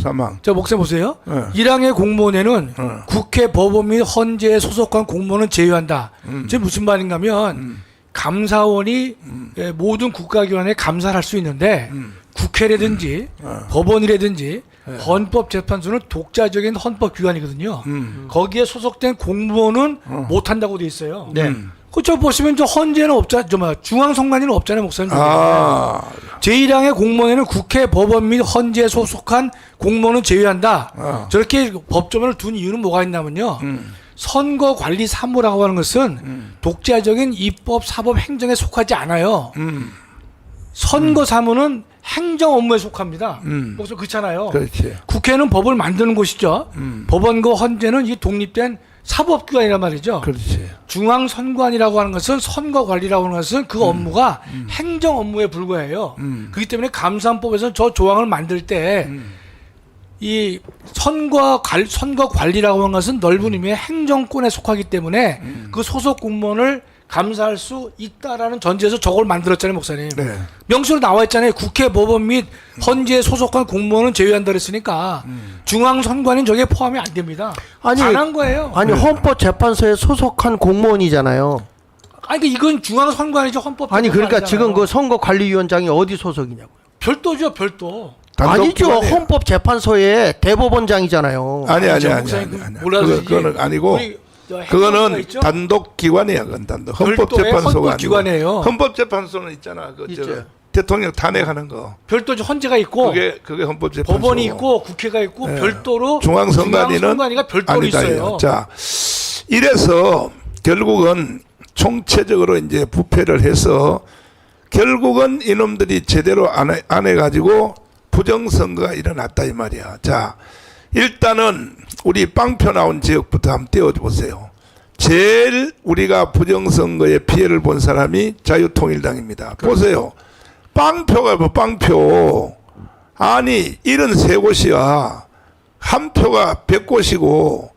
S1: 사망.
S3: 자, 목사 보세요. 1항의 공무원에는 국회, 법원 및 헌재에 소속한 공무원은 제외한다. 이게 무슨 말인가면 감사원이 모든 국가기관에 감사를 할 수 있는데 국회라든지 법원이라든지 헌법재판소는 독자적인 헌법기관이거든요. 거기에 소속된 공무원은 못한다고 돼 있어요. 그쪽 보시면 저 헌재는 중앙선관위는 없잖아요, 목사님. 제1항의 공무원에는 국회, 법원 및 헌재에 소속한 공무원은 제외한다. 저렇게 법조문을 둔 이유는 뭐가 있냐면요. 선거관리사무라고 하는 것은 독자적인 입법, 사법, 행정에 속하지 않아요. 선거사무는 행정 업무에 속합니다. 그렇잖아요.
S1: 그렇지.
S3: 국회는 법을 만드는 곳이죠. 법원과 헌재는 이 독립된 사법기관이란 말이죠.
S1: 그렇지.
S3: 중앙선관이라고 하는 것은 선거관리라고 하는 것은 그 업무가 행정 업무에 불과해요. 그렇기 때문에 감사원법에서 저 조항을 만들 때 이 선거 관리라고 하는 것은 넓은 의미의 행정권에 속하기 때문에 그 소속 공무원을 감사할 수 있다라는 전제에서 저걸 만들었잖아요, 목사님.
S1: 네.
S3: 명시로 나와 있잖아요. 국회, 법원 및 헌재에 소속한 공무원은 제외한다 그랬으니까 중앙선관위는 저게 포함이 안 됩니다.
S2: 아니,
S3: 잘한 거예요.
S2: 아니 헌법재판소에 소속한 공무원이잖아요.
S3: 아니 그러니까 이건 중앙선관위죠, 헌법.
S2: 아니 그러니까 지금 그 선거관리위원장이 어디 소속이냐고요.
S3: 별도죠, 별도.
S2: 아니죠.
S1: 단독기관이에요.
S2: 헌법재판소의 대법원장이잖아요.
S1: 아니.
S3: 몰라서
S1: 그거는 아니고 그거는 단독 기관이야. 그건 단독. 헌법재판소가
S3: 헌법기관이에요.
S1: 아니고. 헌법재판소는 있잖아. 그 저
S2: 있죠.
S1: 대통령 탄핵하는 거.
S3: 별도 헌재가 있고
S1: 그게 헌법재판소.
S3: 법원이 있고 국회가 있고
S1: 예.
S3: 별도로
S1: 중앙선관위가
S3: 별도로
S1: 아니다요.
S3: 있어요.
S1: 자, 이래서 결국은 총체적으로 이제 부패를 해서 결국은 이놈들이 제대로 안 해가지고 부정선거가 일어났다 이 말이야. 자, 일단은 우리 빵표 나온 지역부터 한번 띄워보세요. 제일 우리가 부정선거에 피해를 본 사람이 자유통일당입니다. 보세요. 빵표가 뭐 빵표. 아니 73곳이야. 한 표가 100곳이고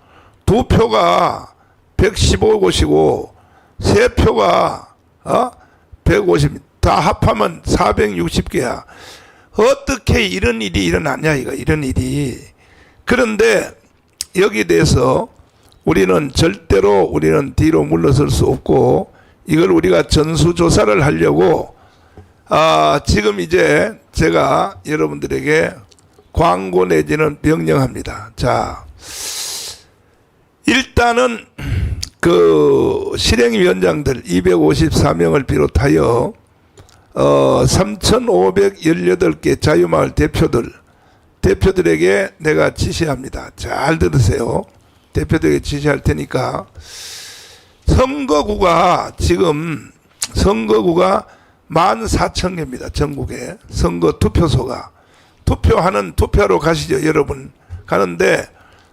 S1: 두 표가 115곳이고 세 표가 150. 다 합하면 460개야. 어떻게 이런 일이 일어났냐 이거 이런 일이. 그런데 여기에 대해서 우리는 절대로 우리는 뒤로 물러설 수 없고 이걸 우리가 전수조사를 하려고 지금 이제 제가 여러분들에게 광고 내지는 명령합니다. 자, 일단은 그 실행위원장들 254명을 비롯하여 3,518개 자유마을 대표들에게 내가 지시합니다. 잘 들으세요. 대표들에게 지시할 테니까 선거구가 지금 14,000개입니다. 전국에 선거 투표소가 투표하러 가시죠, 여러분. 가는데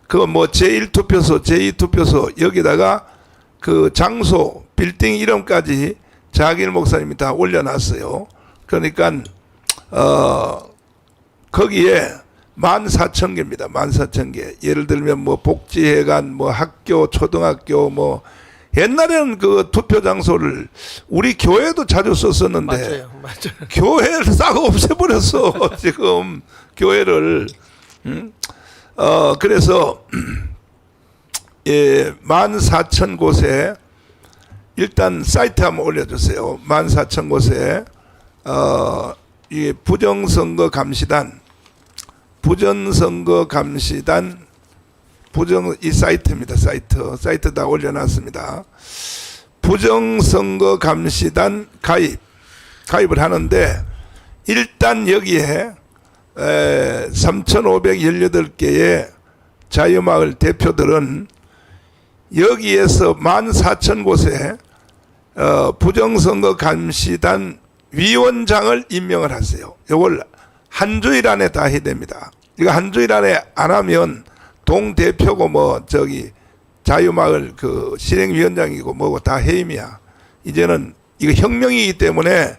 S1: 그 뭐 제1투표소, 제2투표소 여기다가 그 장소, 빌딩 이름까지 자길 목사님이 다 올려놨어요. 그러니까 거기에 14,000개입니다. 14,000개. 예를 들면 뭐 복지회관, 뭐 학교, 초등학교, 뭐 옛날에는 그 투표 장소를 우리 교회도 자주 썼었는데
S2: 맞아요.
S1: 교회를 싹 없애버렸어. 지금 교회를. 그래서 14,000곳에 일단 사이트 한번 올려주세요. 14,000곳에 이 부정선거 감시단 이 사이트입니다. 사이트 다 올려놨습니다. 부정선거 감시단 가입을 하는데 일단 여기에 3,518개의 자유마을 대표들은 여기에서 14,000곳에 부정선거 감시단 위원장을 임명을 하세요. 이걸 한 주일 안에 다 해야 됩니다. 이거 한 주일 안에 안 하면 동대표고 뭐 저기 자유마을 그 실행위원장이고 뭐고 다 해임이야. 이제는 이거 혁명이기 때문에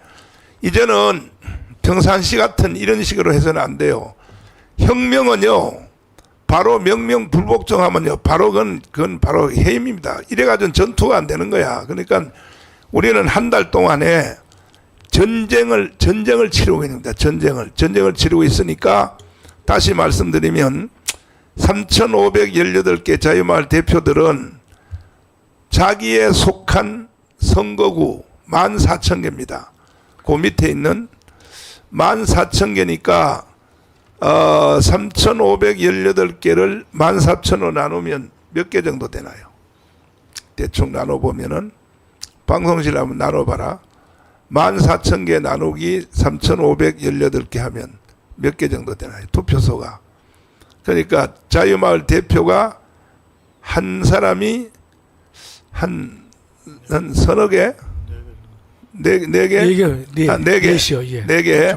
S1: 이제는 평상시 같은 이런 식으로 해서는 안 돼요. 혁명은요, 바로 명명 불복종하면요, 바로 그건 바로 해임입니다. 이래가지고 전투가 안 되는 거야. 그러니까 우리는 한 달 동안에 전쟁을 치르고 있습니다. 전쟁을 치르고 있으니까 다시 말씀드리면 3,518개 자유마을 대표들은 자기에 속한 선거구 14,000개입니다. 그 밑에 있는 14,000개니까 3,518개를 14,000으로 나누면 몇 개 정도 되나요? 대충 나눠보면은 방송실 한번 나눠봐라. 14,000개 나누기 3,518개 하면 몇 개 정도 되나요? 투표소가. 그러니까 자유마을 대표가 한 사람이 한 서너 개? 네 개? 네 개.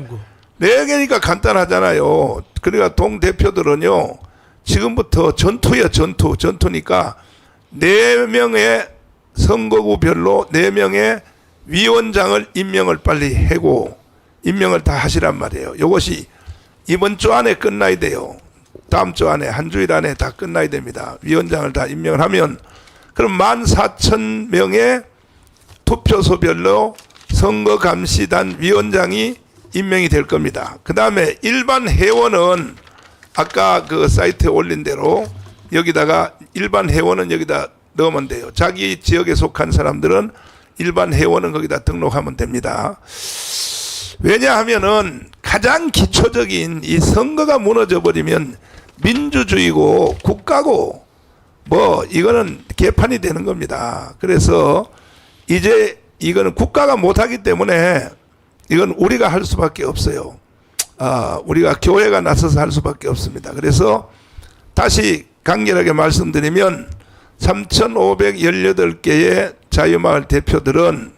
S1: 네 개니까 간단하잖아요. 그러니까 동대표들은요, 지금부터 전투니까 4명의 선거구별로 4명의 위원장을 임명을 빨리 하고 임명을 다 하시란 말이에요. 이것이 이번 주 안에 끝나야 돼요. 다음 주 안에, 한 주일 안에 다 끝나야 됩니다. 위원장을 다 임명을 하면 그럼 14,000명의 투표소별로 선거감시단 위원장이 임명이 될 겁니다. 그 다음에 일반 회원은 아까 그 사이트에 올린 대로 여기다가 일반 회원은 여기다 넣으면 돼요. 자기 지역에 속한 사람들은 일반 회원은 거기다 등록하면 됩니다. 왜냐하면은 가장 기초적인 이 선거가 무너져 버리면 민주주의고 국가고 뭐 이거는 개판이 되는 겁니다. 그래서 이제 이거는 국가가 못하기 때문에 이건 우리가 할 수밖에 없어요. 우리가 교회가 나서서 할 수밖에 없습니다. 그래서 다시 간결하게 말씀드리면 3,518개의 자유마을 대표들은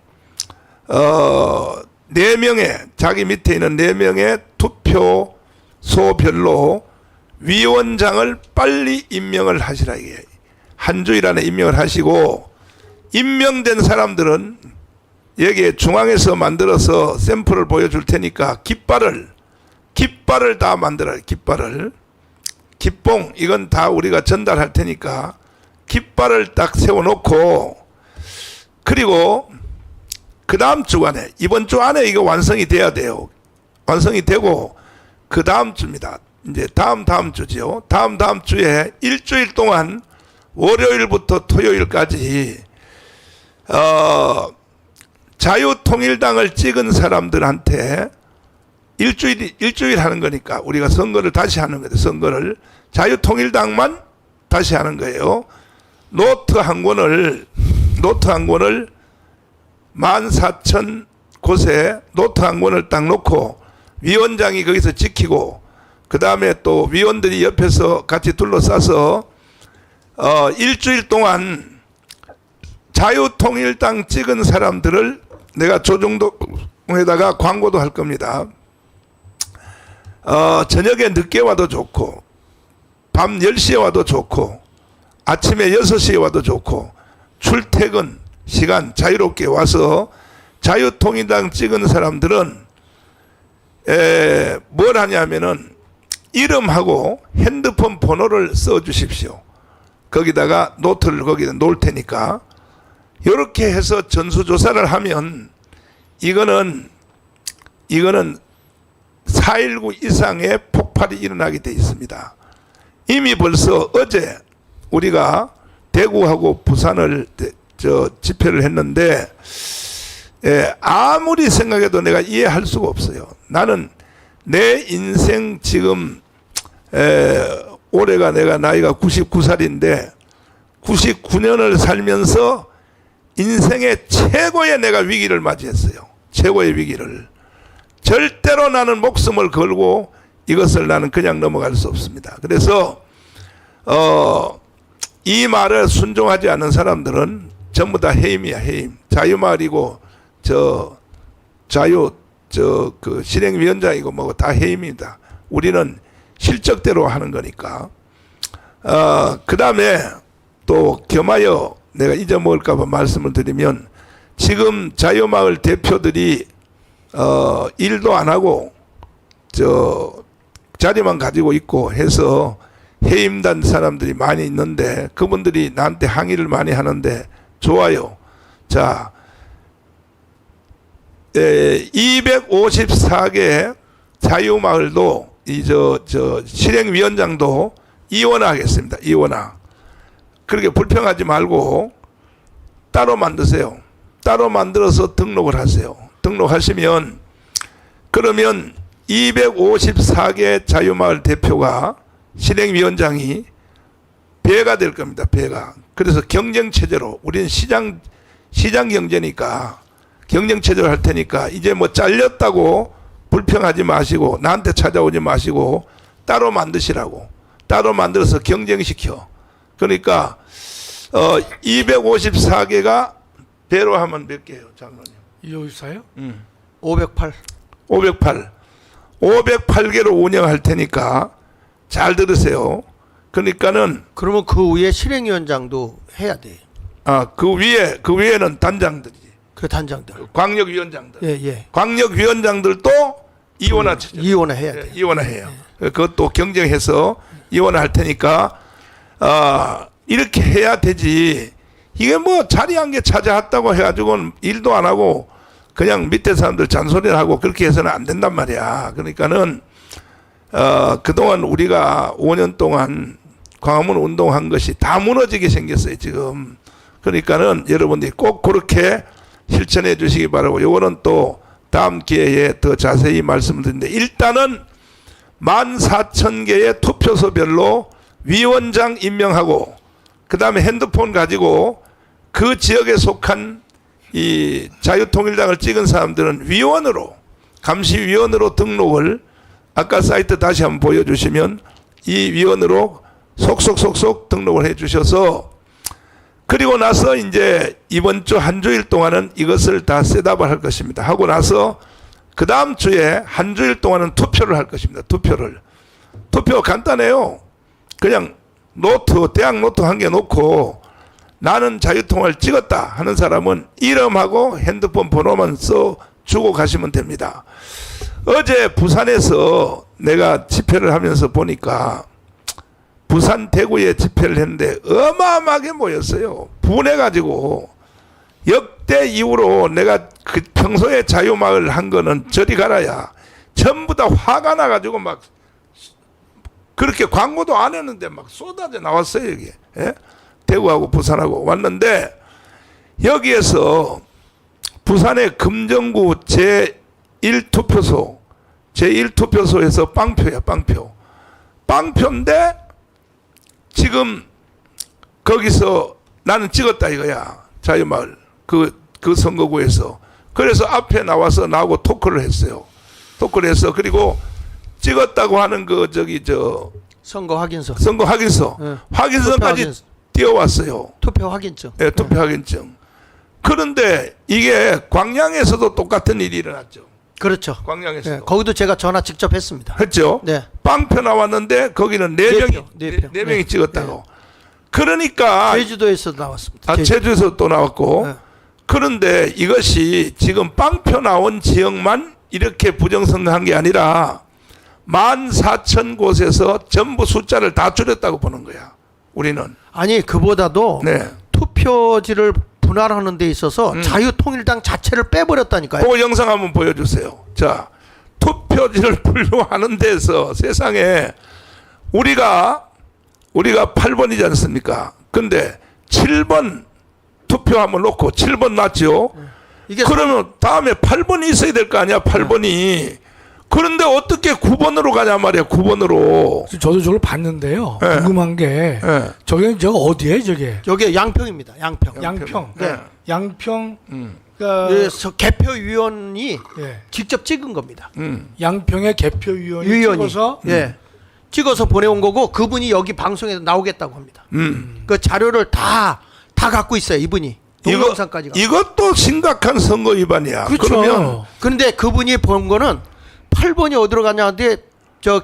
S1: 4명의 자기 밑에 있는 4명의 투표소별로 위원장을 빨리 임명을 하시라 이게 한 주일 안에 임명을 하시고 임명된 사람들은 여기에 중앙에서 만들어서 샘플을 보여줄 테니까 깃발을 다 만들어요. 깃발을 깃봉 이건 다 우리가 전달할 테니까 깃발을 딱 세워놓고 그리고 그 다음 주 안에 이번 주 안에 이거 완성이 돼야 돼요. 완성이 되고 그 다음 주입니다. 이제 다음 주죠. 다음 주에 일주일 동안 월요일부터 토요일까지 자유통일당을 찍은 사람들한테 일주일 하는 거니까 우리가 선거를 다시 하는 거예요. 선거를 자유통일당만 다시 하는 거예요. 노트 한 권을 14,000 곳에 노트 한 권을 딱 놓고 위원장이 거기서 지키고 그 다음에 또 위원들이 옆에서 같이 둘러싸서 일주일 동안 자유통일당 찍은 사람들을 내가 조정동에다가 광고도 할 겁니다. 저녁에 늦게 와도 좋고 밤 10시에 와도 좋고 아침에 6시에 와도 좋고 출퇴근 시간 자유롭게 와서 자유통일당 찍은 사람들은 뭘 하냐면은 이름하고 핸드폰 번호를 써 주십시오. 거기다가 노트를 거기다 놓을 테니까 이렇게 해서 전수조사를 하면 이거는 4.19 이상의 폭발이 일어나게 돼 있습니다. 이미 벌써 어제 우리가 대구하고 부산을 집회를 했는데 아무리 생각해도 내가 이해할 수가 없어요. 나는 내 인생 지금 올해가 내가 나이가 99살인데 99년을 살면서 인생의 최고의 내가 위기를 맞이했어요. 최고의 위기를. 절대로 나는 목숨을 걸고 이것을 나는 그냥 넘어갈 수 없습니다. 그래서 이 말에 순종하지 않는 사람들은 전부 다 해임이야, 해임. 자유마을이고 그 실행위원장이고 뭐고 다 해임입니다. 우리는 실적대로 하는 거니까. 그 다음에 또 겸하여 내가 잊어먹을까봐 말씀을 드리면 지금 자유마을 대표들이 일도 안 하고 자리만 가지고 있고 해서 해임단 사람들이 많이 있는데 그분들이 나한테 항의를 많이 하는데 좋아요. 자, 254개 자유마을도 실행위원장도 이원화하겠습니다. 이원화. 그렇게 불평하지 말고 따로 만드세요. 따로 만들어서 등록을 하세요. 등록하시면 그러면 254개 자유마을 대표가 실행위원장이 배가 될 겁니다. 배가. 그래서 경쟁체제로 우리는 시장 경제니까 경쟁체제로 할 테니까 이제 뭐 잘렸다고 불평하지 마시고 나한테 찾아오지 마시고 따로 만드시라고. 따로 만들어서 경쟁시켜. 그러니까 254개가 배로 하면 몇 개예요, 장로님?
S3: 254요?
S2: 508.
S1: 508. 508개로 운영할 테니까 잘 들으세요. 그러니까는
S2: 그러면 그 위에 실행위원장도 해야 돼.
S1: 그 위에는 단장들이지.
S2: 그 단장들.
S1: 광역위원장들.
S2: 예, 예.
S1: 광역위원장들도 이원화 체제.
S2: 이원화 해야 돼.
S1: 이원화해요. 그것도 경쟁해서 이원화할 테니까 이렇게 해야 되지. 이게 뭐 자리 한 개 찾아왔다고 해가지고는 일도 안 하고 그냥 밑에 사람들 잔소리를 하고 그렇게 해서는 안 된단 말이야. 그러니까는 그동안 우리가 5년 동안 광화문 운동한 것이 다 무너지게 생겼어요 지금. 그러니까는 여러분들이 꼭 그렇게 실천해 주시기 바라고, 요거는 또 다음 기회에 더 자세히 말씀을 드리는데, 일단은 14,000개의 투표소별로 위원장 임명하고, 그 다음에 핸드폰 가지고 그 지역에 속한 이 자유통일당을 찍은 사람들은 위원으로, 감시위원으로 등록을, 아까 사이트 다시 한번 보여주시면 이 위원으로 속속속속 등록을 해 주셔서, 그리고 나서 이제 이번 주 한 주일 동안은 이것을 다 셋업을 할 것입니다. 하고 나서 그 다음 주에 한 주일 동안은 투표를 할 것입니다. 투표 간단해요. 그냥 노트, 대학 노트 한 개 놓고 나는 자유통화를 찍었다 하는 사람은 이름하고 핸드폰 번호만 써 주고 가시면 됩니다. 어제 부산에서 내가 집회를 하면서 보니까 부산 대구에 집회를 했는데 어마어마하게 모였어요. 분해가지고. 역대 이후로 내가 그 평소에 자유마을 한 거는 저리 가라야. 전부 다 화가 나가지고 막 그렇게 광고도 안 했는데 막 쏟아져 나왔어요 여기. 예? 대구하고 부산하고 왔는데, 여기에서 부산의 금정구 제1투표소에서 빵표야 빵표. 빵표인데 지금 거기서 나는 찍었다 이거야. 자유마을 그 선거구에서. 그래서 앞에 나와서 나하고 토크를 했어요. 토크를 해서, 그리고 찍었다고 하는
S2: 선거 확인서.
S1: 네. 확인서까지 띄워왔어요.
S2: 투표 확인증.
S1: 네, 투표 확인증. 그런데 이게 광양에서도 똑같은 일이 일어났죠.
S2: 그렇죠.
S1: 광양에서도.
S2: 네, 거기도 제가 전화 직접 했습니다.
S1: 했죠.
S2: 네.
S1: 빵표 나왔는데 거기는 네 명이 찍었다고.
S2: 네.
S1: 그러니까
S2: 제주도에서도 나왔습니다.
S1: 제주에서 또 나왔고.
S2: 네.
S1: 그런데 이것이 지금 빵표 나온 지역만 이렇게 부정선거한 게 아니라 14,000곳에서 전부 숫자를 다 줄였다고 보는 거야. 우리는.
S2: 아니 그보다도
S1: 네.
S2: 투표지를 분할하는 데 있어서 자유통일당 자체를 빼버렸다니까요.
S1: 그 영상 한번 보여주세요. 자, 투표지를 분류하는 데서 세상에 우리가 8번이지 않습니까? 근데 7번 투표함을 놓고 7번 놨죠.
S2: 이게
S1: 그러면 다음에 8번이 있어야 될 거 아니야, 8번이. 그런데 어떻게 9번으로 가냐 말이야, 9번으로.
S3: 저도 저걸 봤는데요.
S1: 네.
S3: 궁금한 게
S1: 네.
S3: 저게 어디에 저게?
S2: 여기 양평입니다. 양평.
S3: 양평.
S1: 네.
S3: 양평.
S2: 그래서 개표위원이
S3: 예.
S2: 직접 찍은 겁니다.
S3: 양평의 개표위원이 찍어서
S2: 찍어서 보내온 거고, 그분이 여기 방송에서 나오겠다고 합니다. 그 자료를 다 갖고 있어요, 이분이. 동영상까지.
S1: 이것도 심각한 선거 위반이야.
S3: 그렇죠.
S1: 그러면
S2: 그런데 그분이 본 거는 8번이 어디로 가냐는데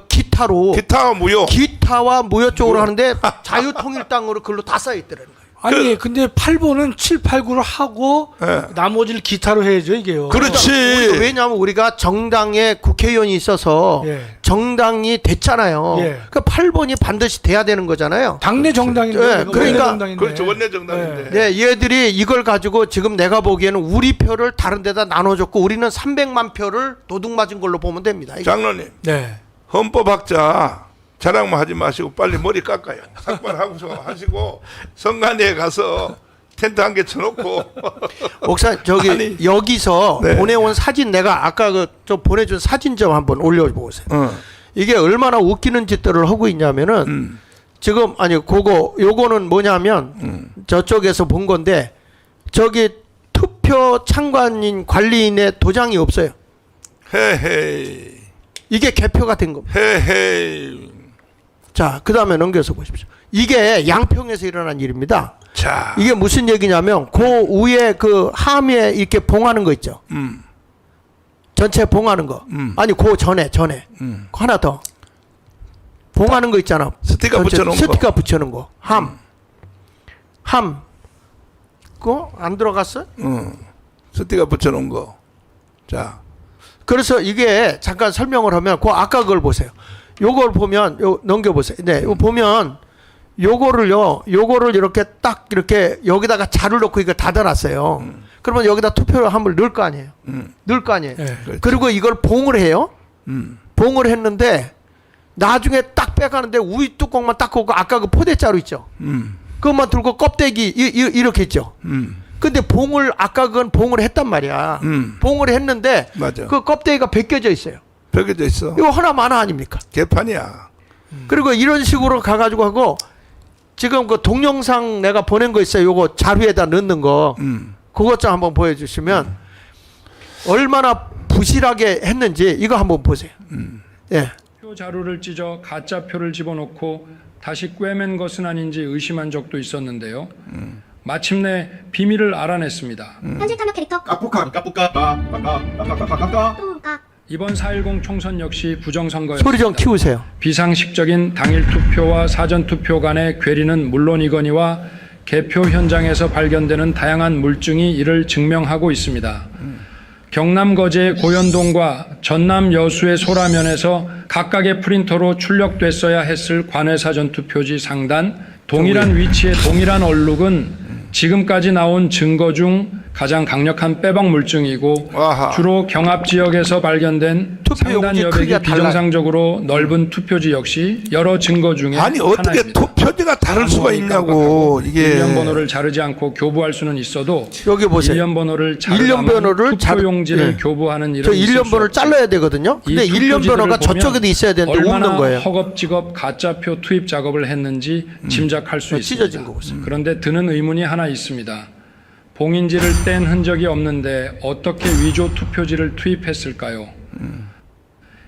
S2: 기타로
S1: 기타와 무효.
S2: 기타와 무효 쪽으로 하는데 자유통일당으로 글로 다 쌓여 있더라는 거예요.
S3: 아니 근데 8번은 7, 8, 9를 하고 나머지를 기타로 해야죠 이게요.
S1: 그렇지.
S2: 왜냐하면 우리가 정당에 국회의원이 있어서 정당이 됐잖아요. 그러니까 8번이 반드시 돼야 되는 거잖아요.
S3: 당내 정당인데.
S2: 그러니까
S1: 그렇죠. 원내 정당인데.
S2: 네, 얘들이 이걸 가지고 지금 내가 보기에는 우리 표를 다른 데다 나눠줬고 우리는 300만 표를 도둑 맞은 걸로 보면 됩니다.
S1: 장로님.
S3: 네.
S1: 헌법학자 자랑만 하지 마시고 빨리 머리 깎아요. 삭발하고서 하시고 선관위에 가서 텐트 한 개 쳐놓고.
S2: 목사님 저기 여기서 보내온 사진, 내가 아까 저 보내준 사진 좀 한번 올려보세요. 이게 얼마나 웃기는 짓들을 하고 있냐면은 지금 요거는 뭐냐면 저쪽에서 본 건데, 저기 투표 참관인 관리인의 도장이 없어요.
S1: 헤헤이.
S2: 이게 개표가 된 겁니다.
S1: 헤헤이.
S2: 자, 그 다음에 넘겨서 보십시오. 이게 양평에서 일어난 일입니다.
S1: 자,
S2: 이게 무슨 얘기냐면, 그 위에 그 함에 이렇게 봉하는 거 있죠. 전체 봉하는 거. 아니, 그 전에. 하나 더. 봉하는 거 있잖아.
S1: 스티커 붙여놓은 거.
S2: 스티커 붙여놓은 거. 함. 그거 안 들어갔어?
S1: 스티커 붙여놓은 거. 자,
S2: 그래서 이게 잠깐 설명을 하면 그 아까 그걸 보세요. 요걸 보면 요 넘겨보세요. 네, 요 보면 요거를 이렇게 딱 이렇게 여기다가 자를 놓고 이거 닫아놨어요. 그러면 여기다 투표함을 넣을 거 아니에요. 넣을 거 아니에요.
S3: 네.
S2: 그리고 이걸 봉을 해요. 봉을 했는데 나중에 딱 빼가는데 우유 뚜껑만 딱 걷고 아까 그 포대자루 있죠. 그것만 들고 껍데기 이렇게 있죠. 근데 아까 그건 봉을 했단 말이야. 봉을 했는데
S1: 맞아.
S2: 그 껍데기가 벗겨져 있어요.
S1: 벽에도 있어.
S2: 이거 하나 아닙니까?
S1: 개판이야.
S2: 그리고 이런 식으로 가가지고 하고 지금 그 동영상 내가 보낸 거 있어요. 요거 자루에다 넣는 거. 그것 좀 한번 보여주시면 얼마나 부실하게 했는지 이거 한번 보세요. 예.
S10: 표 자루를 찢어 가짜 표를 집어넣고 다시 꿰맨 것은 아닌지 의심한 적도 있었는데요. 마침내 비밀을 알아냈습니다.
S11: 현실 탐욕 캐릭터
S10: 이번 4.10 총선 역시 부정선거였습니다.
S2: 소리 좀 키우세요.
S10: 비상식적인 당일 투표와 사전 투표 간의 괴리는 물론이거니와 개표 현장에서 발견되는 다양한 물증이 이를 증명하고 있습니다. 경남 거제의 고현동과 전남 여수의 소라면에서 각각의 프린터로 출력됐어야 했을 관외 사전 투표지 상단, 동일한 위치의 동일한 얼룩은 지금까지 나온 증거 중 가장 강력한 빼박 물증이고
S1: 아하.
S10: 주로 경합 지역에서 발견된
S2: 투표
S10: 상단
S2: 용지
S10: 여백이
S2: 크기가 달라요.
S10: 비정상적으로 넓은 투표지 역시 여러 증거 중에
S1: 아니 어떻게
S10: 하나입니다.
S1: 투표지가 다를 수가 있냐고. 이게
S10: 일련 번호를 자르지 않고 교부할 수는 있어도
S2: 여기 보세요.
S10: 일련 번호를
S2: 일련 번호를
S10: 투표
S2: 자르-
S10: 용지를
S2: 네.
S10: 교부하는 일은
S2: 저
S10: 있을
S2: 일련
S10: 수
S2: 번호를
S10: 없죠.
S2: 잘라야 되거든요. 근데
S10: 이
S2: 일련
S10: 투표지들을
S2: 번호가
S10: 보면
S2: 저쪽에도 있어야 되는데
S10: 얼마나
S2: 없는 거예요.
S10: 허겁지겁 가짜표 투입 작업을 했는지 짐작할 수
S2: 찢어진
S10: 있습니다.
S2: 거 보세요.
S10: 그런데 드는 의문이 하나 있습니다. 봉인지를 뗀 흔적이 없는데 어떻게 위조 투표지를 투입했을까요?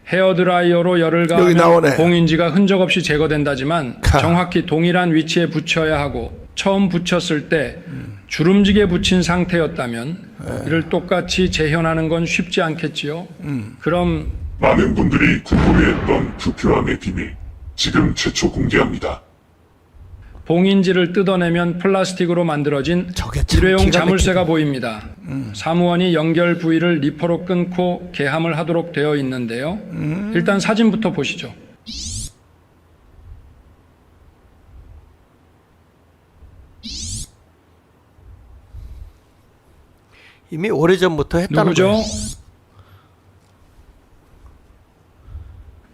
S10: 헤어드라이어로 열을
S1: 여기 나오네.
S10: 가하면 봉인지가 흔적 없이 제거된다지만
S1: 카.
S10: 정확히 동일한 위치에 붙여야 하고 처음 붙였을 때 주름지게 붙인 상태였다면 이를 똑같이 재현하는 건 쉽지 않겠지요. 그럼
S12: 많은 분들이 궁금해했던 투표함의 비밀, 지금 최초 공개합니다.
S10: 봉인지를 뜯어내면 플라스틱으로 만들어진
S2: 저게 참
S10: 일회용
S2: 기가
S10: 자물쇠가 보입니다. 사무원이 연결 부위를 리퍼로 끊고 개함을 하도록 되어 있는데요. 일단 사진부터 보시죠.
S2: 이미 오래전부터 했다는
S10: 누구죠?
S2: 거예요.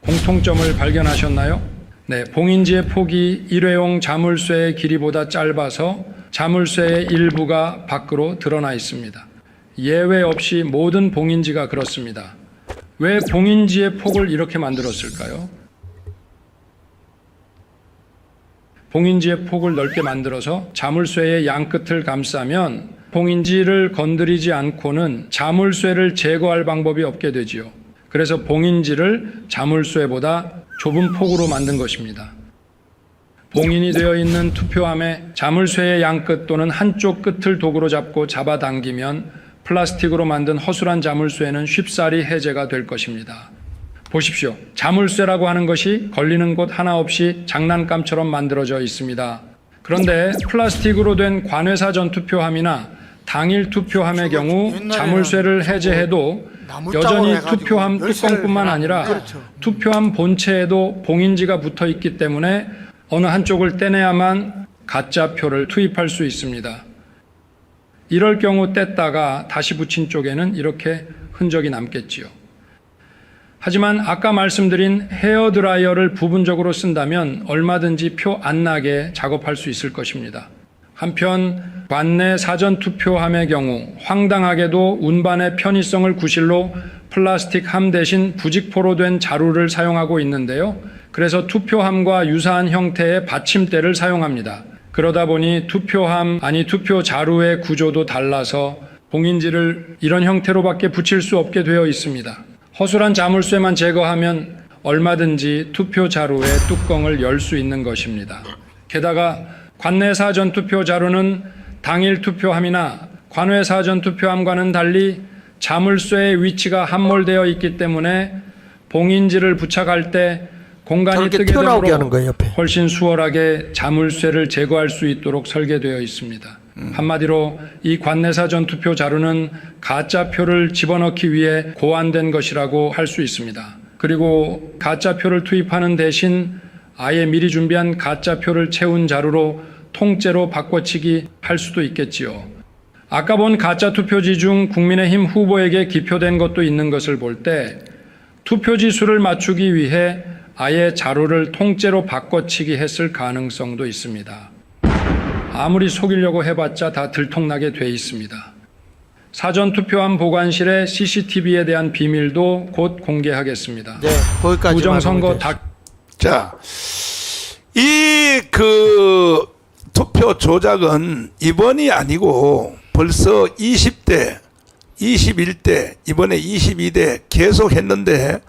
S10: 공통점을 발견하셨나요? 네, 봉인지의 폭이 일회용 자물쇠의 길이보다 짧아서 자물쇠의 일부가 밖으로 드러나 있습니다. 예외 없이 모든 봉인지가 그렇습니다. 왜 봉인지의 폭을 이렇게 만들었을까요? 봉인지의 폭을 넓게 만들어서 자물쇠의 양끝을 감싸면 봉인지를 건드리지 않고는 자물쇠를 제거할 방법이 없게 되지요. 그래서 봉인지를 자물쇠보다 좁은 폭으로 만든 것입니다. 봉인이 되어 있는 투표함에 자물쇠의 양끝 또는 한쪽 끝을 도구로 잡고 잡아당기면 플라스틱으로 만든 허술한 자물쇠는 쉽사리 해제가 될 것입니다. 보십시오. 자물쇠라고 하는 것이 걸리는 곳 하나 없이 장난감처럼 만들어져 있습니다. 그런데 플라스틱으로 된 관외사전 투표함이나 당일 투표함의 경우 자물쇠를 해제해도 여전히 투표함 뚜껑뿐만 아니라 투표함 본체에도 봉인지가 붙어 있기 때문에 어느 한쪽을 떼내야만 가짜 표를 투입할 수 있습니다. 이럴 경우 뗐다가 다시 붙인 쪽에는 이렇게 흔적이 남겠지요. 하지만 아까 말씀드린 헤어드라이어를 부분적으로 쓴다면 얼마든지 표 안 나게 작업할 수 있을 것입니다. 한편 관내 사전투표함의 경우 황당하게도 운반의 편의성을 구실로 플라스틱 함 대신 부직포로 된 자루를 사용하고 있는데요. 그래서 투표함과 유사한 형태의 받침대를 사용합니다. 그러다 보니 투표함 아니 투표 자루의 구조도 달라서 봉인지를 이런 형태로밖에 붙일 수 없게 되어 있습니다. 허술한 자물쇠만 제거하면 얼마든지 투표 자루의 뚜껑을 열 수 있는 것입니다. 게다가 관내 사전 투표 자루는 당일 투표함이나 관외 사전 투표함과는 달리 자물쇠의 위치가 함몰되어 있기 때문에 봉인지를 부착할 때 공간이
S2: 저렇게
S10: 뜨게
S2: 튀어나오게 하는
S10: 되므로
S2: 거예요, 옆에.
S10: 훨씬 수월하게 자물쇠를 제거할 수 있도록 설계되어 있습니다. 한마디로 이 관내사전 투표 자료는 가짜 표를 집어넣기 위해 고안된 것이라고 할 수 있습니다. 그리고 가짜 표를 투입하는 대신 아예 미리 준비한 가짜 표를 채운 자료로 통째로 바꿔치기 할 수도 있겠지요. 아까 본 가짜 투표지 중 국민의힘 후보에게 기표된 것도 있는 것을 볼 때 투표지 수를 맞추기 위해 아예 자료를 통째로 바꿔치기 했을 가능성도 있습니다. 아무리 속이려고 해봤자 다 들통나게 돼 있습니다. 사전투표함 보관실의 CCTV에 대한 비밀도 곧 공개하겠습니다.
S2: 네, 거기까지만.
S10: 부정선거
S2: 하면
S10: 다
S1: 자, 이 투표 조작은 이번이 아니고 벌써 20대, 21대, 이번에 22대 계속 했는데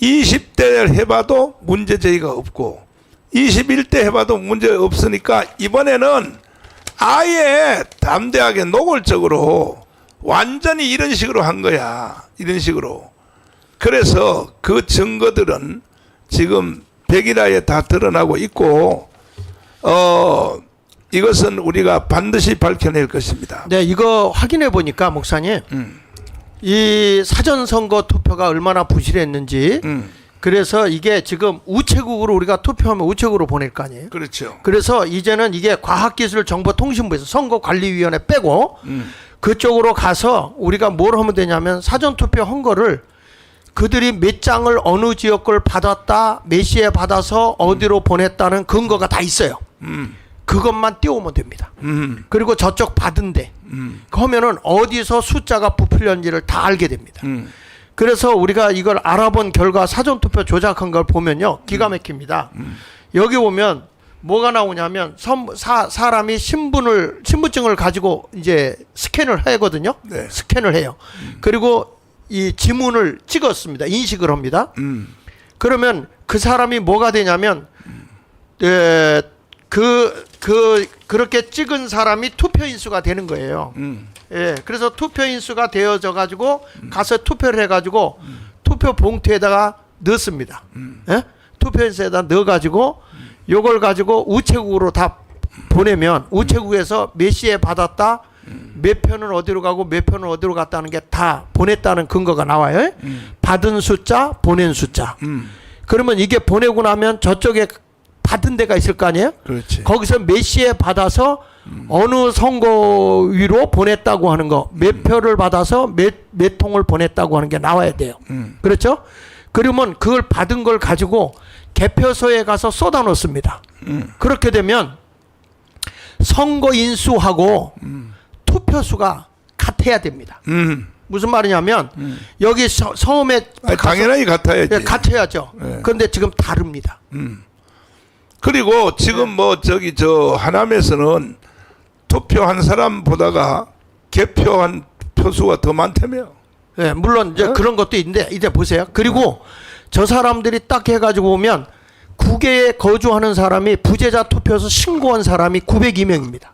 S1: 20대 해봐도 문제 제기가 없고 21대 해봐도 문제 없으니까 이번에는 아예 담대하게 노골적으로 완전히 이런 식으로 한 거야. 이런 식으로. 그래서 그 증거들은 지금 백일화에 다 드러나고 있고 이것은 우리가 반드시 밝혀낼 것입니다.
S2: 네, 이거 확인해 보니까 목사님 이 사전선거 투표가 얼마나 부실했는지 그래서 이게 지금 우체국으로 우리가 투표하면 우체국으로 보낼 거 아니에요.
S1: 그렇죠.
S2: 그래서 이제는 이게 과학기술정보통신부에서 선거관리위원회 빼고 그쪽으로 가서 우리가 뭘 하면 되냐면 사전투표 한 거를 그들이 몇 장을 어느 지역 걸 받았다, 몇 시에 받아서 어디로 보냈다는 근거가 다 있어요. 그것만 띄우면 됩니다. 그리고 저쪽 받은데 그러면은 어디서 숫자가 부풀렸는지를 다 알게 됩니다. 그래서 우리가 이걸 알아본 결과 사전투표 조작한 걸 보면요, 기가 막힙니다. 여기 보면 뭐가 나오냐면 사람이 신분증을 가지고 이제 스캔을 하거든요.
S1: 네.
S2: 스캔을 해요. 그리고 이 지문을 찍었습니다. 인식을 합니다. 그러면 그 사람이 뭐가 되냐면 그렇게 찍은 사람이 투표인수가 되는 거예요. 예, 그래서 투표인수가 되어져 가지고 가서 투표를 해가지고 투표 봉투에다가 넣습니다. 예? 투표인수에다 넣어가지고 요걸 가지고 우체국으로 다 보내면 우체국에서 몇 시에 받았다, 몇 편은 어디로 가고 몇 편은 어디로 갔다는 게 다 보냈다는 근거가 나와요. 받은 숫자, 보낸 숫자. 그러면 이게 보내고 나면 저쪽에 받은 데가 있을 거 아니에요?
S1: 그렇지.
S2: 거기서 몇 시에 받아서 어느 선거위로 보냈다고 하는 거, 몇 표를 받아서 몇 통을 보냈다고 하는 게 나와야 돼요. 그렇죠? 그러면 그걸 받은 걸 가지고 개표소에 가서 쏟아 놓습니다. 그렇게 되면 선거 인수하고 투표수가 같아야 됩니다. 무슨 말이냐면 여기 처음에
S1: 당연히 같아야지.
S2: 예, 같아야죠.
S1: 예.
S2: 그런데 지금 다릅니다.
S1: 그리고 지금 저 하남에서는 투표한 사람보다가 개표한 표수가 더 많다며.
S2: 예, 물론 이제 그런 것도 있는데 이제 보세요. 그리고 저 사람들이 딱 해가지고 보면 국외에 거주하는 사람이 부재자 투표에서 신고한 사람이 902명입니다.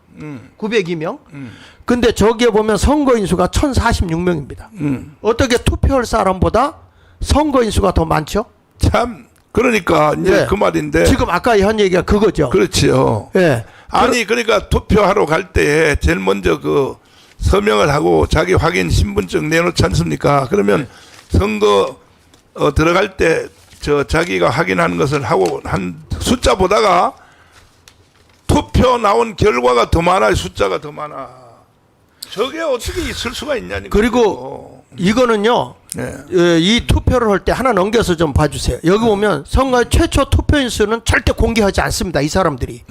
S2: 902명. 근데 저기에 보면 선거인수가 1046명입니다. 어떻게 투표할 사람보다 선거인수가 더 많죠?
S1: 참 그러니까 이제
S2: 예.
S1: 그 말인데.
S2: 지금 아까 한 얘기가 그거죠.
S1: 그렇죠.
S2: 예.
S1: 아니 그러니까 투표하러 갈 때 제일 먼저 그 서명을 하고 자기 확인 신분증 내놓지 않습니까? 그러면 선거 들어갈 때 저 자기가 확인한 것을 하고 한 숫자보다가 투표 나온 결과가 더 많아, 숫자가 더 많아. 저게 어떻게 있을 수가 있냐니까.
S2: 그리고 이거는요.
S1: 네.
S2: 이 투표를 할 때 하나 넘겨서 좀 봐주세요. 여기 보면 선거 최초 투표인수는 절대 공개하지 않습니다. 이 사람들이.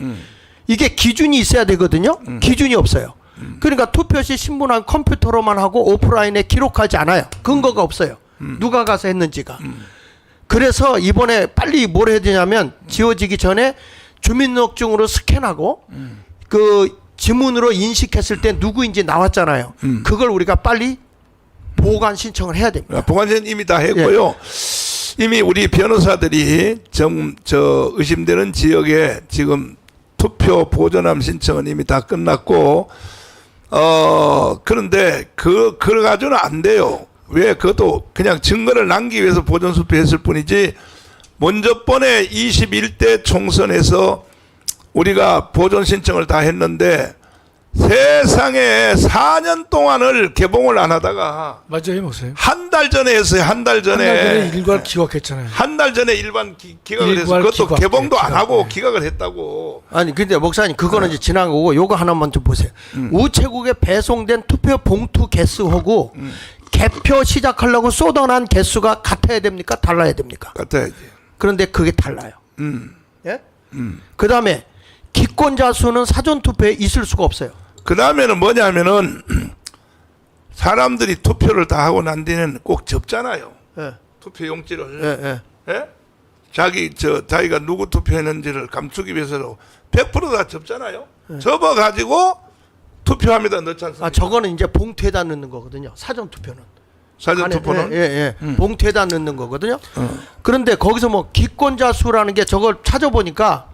S2: 이게 기준이 있어야 되거든요. 기준이 없어요. 그러니까 투표 시 신분한 컴퓨터로만 하고 오프라인에 기록하지 않아요. 근거가 없어요. 누가 가서 했는지가. 그래서 이번에 빨리 뭘 해야 되냐면 지워지기 전에 주민등록증으로 스캔하고 그 지문으로 인식했을 때 누구인지 나왔잖아요. 그걸 우리가 빨리 보관 신청을 해야 됩니다.
S1: 보관은 이미 다 했고요. 예. 이미 우리 변호사들이 저 의심되는 지역에 지금 투표 보존함 신청은 이미 다 끝났고, 그런데 그거 가지고는 안 돼요. 왜? 그것도 그냥 증거를 남기기 위해서 보존수표 했을 뿐이지, 먼저 번에 21대 총선에서 우리가 보존 신청을 다 했는데 세상에 4년 동안을 개봉을 안 하다가
S3: 맞아요, 목사님.
S1: 한 달 전에 했어요. 한 달
S3: 한 달 전에
S1: 전에
S3: 일괄 기각했잖아요.
S1: 한 달 전에 일반 기각을 해서
S3: 일괄
S1: 그것도
S3: 기각,
S1: 개봉도 안
S3: 기각,
S1: 하고
S3: 네.
S1: 기각을 했다고.
S2: 아니 근데 목사님 그거는 이제 지난 거고 요거 하나만 좀 보세요. 우체국에 배송된 투표 봉투 개수하고 개표 시작하려고 쏟아난 개수가 같아야 됩니까? 달라야 됩니까?
S1: 같아야지.
S2: 그런데 그게 달라요. 예? 그다음에 기권자 수는 사전 투표에 있을 수가 없어요.
S1: 그 다음에는 뭐냐면은 사람들이 투표를 다 하고 난 뒤에는 꼭 접잖아요.
S2: 예.
S1: 투표 용지를.
S2: 예, 예.
S1: 예? 자기가 누구 투표했는지를 감추기 위해서 100%다 접잖아요. 접어가지고 투표함에다 넣지 않습니까?
S2: 아 저거는 이제 봉투에다 넣는 거거든요. 사전 투표는.
S1: 사전
S2: 안에,
S1: 투표는.
S2: 예. 봉투에다 넣는 거거든요. 그런데 거기서 뭐 기권자 수라는 게 저걸 찾아보니까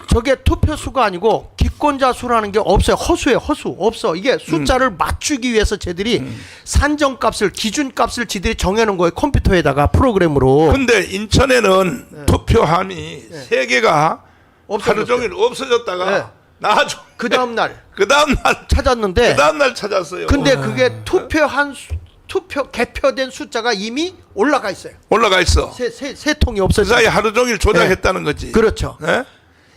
S2: 저게 투표 수가 아니고 기권자 수라는 게 없어요. 허수예요. 허수. 없어. 이게 숫자를 맞추기 위해서 쟤들이 산정값을 기준값을 지들이 정해놓은 거예요. 컴퓨터에다가 프로그램으로.
S1: 근데 인천에는 투표함이 세 개가 하루 종일 없어졌다가
S2: 네.
S1: 나중
S2: 그 다음날
S1: 그 다음날
S2: 찾았는데
S1: 그 다음날 찾았어요.
S2: 근데 그게 투표 개표된 숫자가 이미 올라가 있어요.
S1: 올라가 있어.
S2: 세 통이
S1: 그
S2: 없어졌어요.
S1: 사이 하루 종일 조작했다는 거지.
S2: 그렇죠.
S1: 네?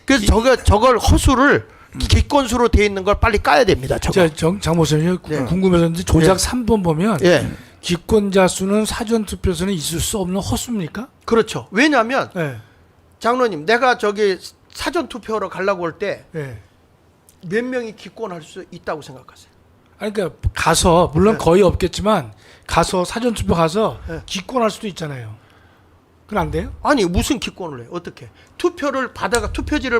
S2: 그래서 저걸 허수를 기권수로 돼 있는 걸 빨리 까야 됩니다. 저거.
S3: 장 목사님
S2: 네.
S3: 궁금해서인데 조작 3번 보면
S2: 예.
S3: 기권자 수는 사전 투표에서는 있을 수 없는 허수입니까?
S2: 그렇죠. 왜냐하면
S3: 네.
S2: 장로님 내가 저기 사전 투표로 가려고 할 때 몇
S3: 네.
S2: 명이 기권할 수 있다고 생각하세요?
S3: 아니 그러니까 가서 물론
S2: 네.
S3: 거의 없겠지만 가서 사전 투표 가서
S2: 네.
S3: 기권할 수도 있잖아요. 그건 안 돼요?
S2: 아니 무슨 기권을 해요? 어떻게? 투표지를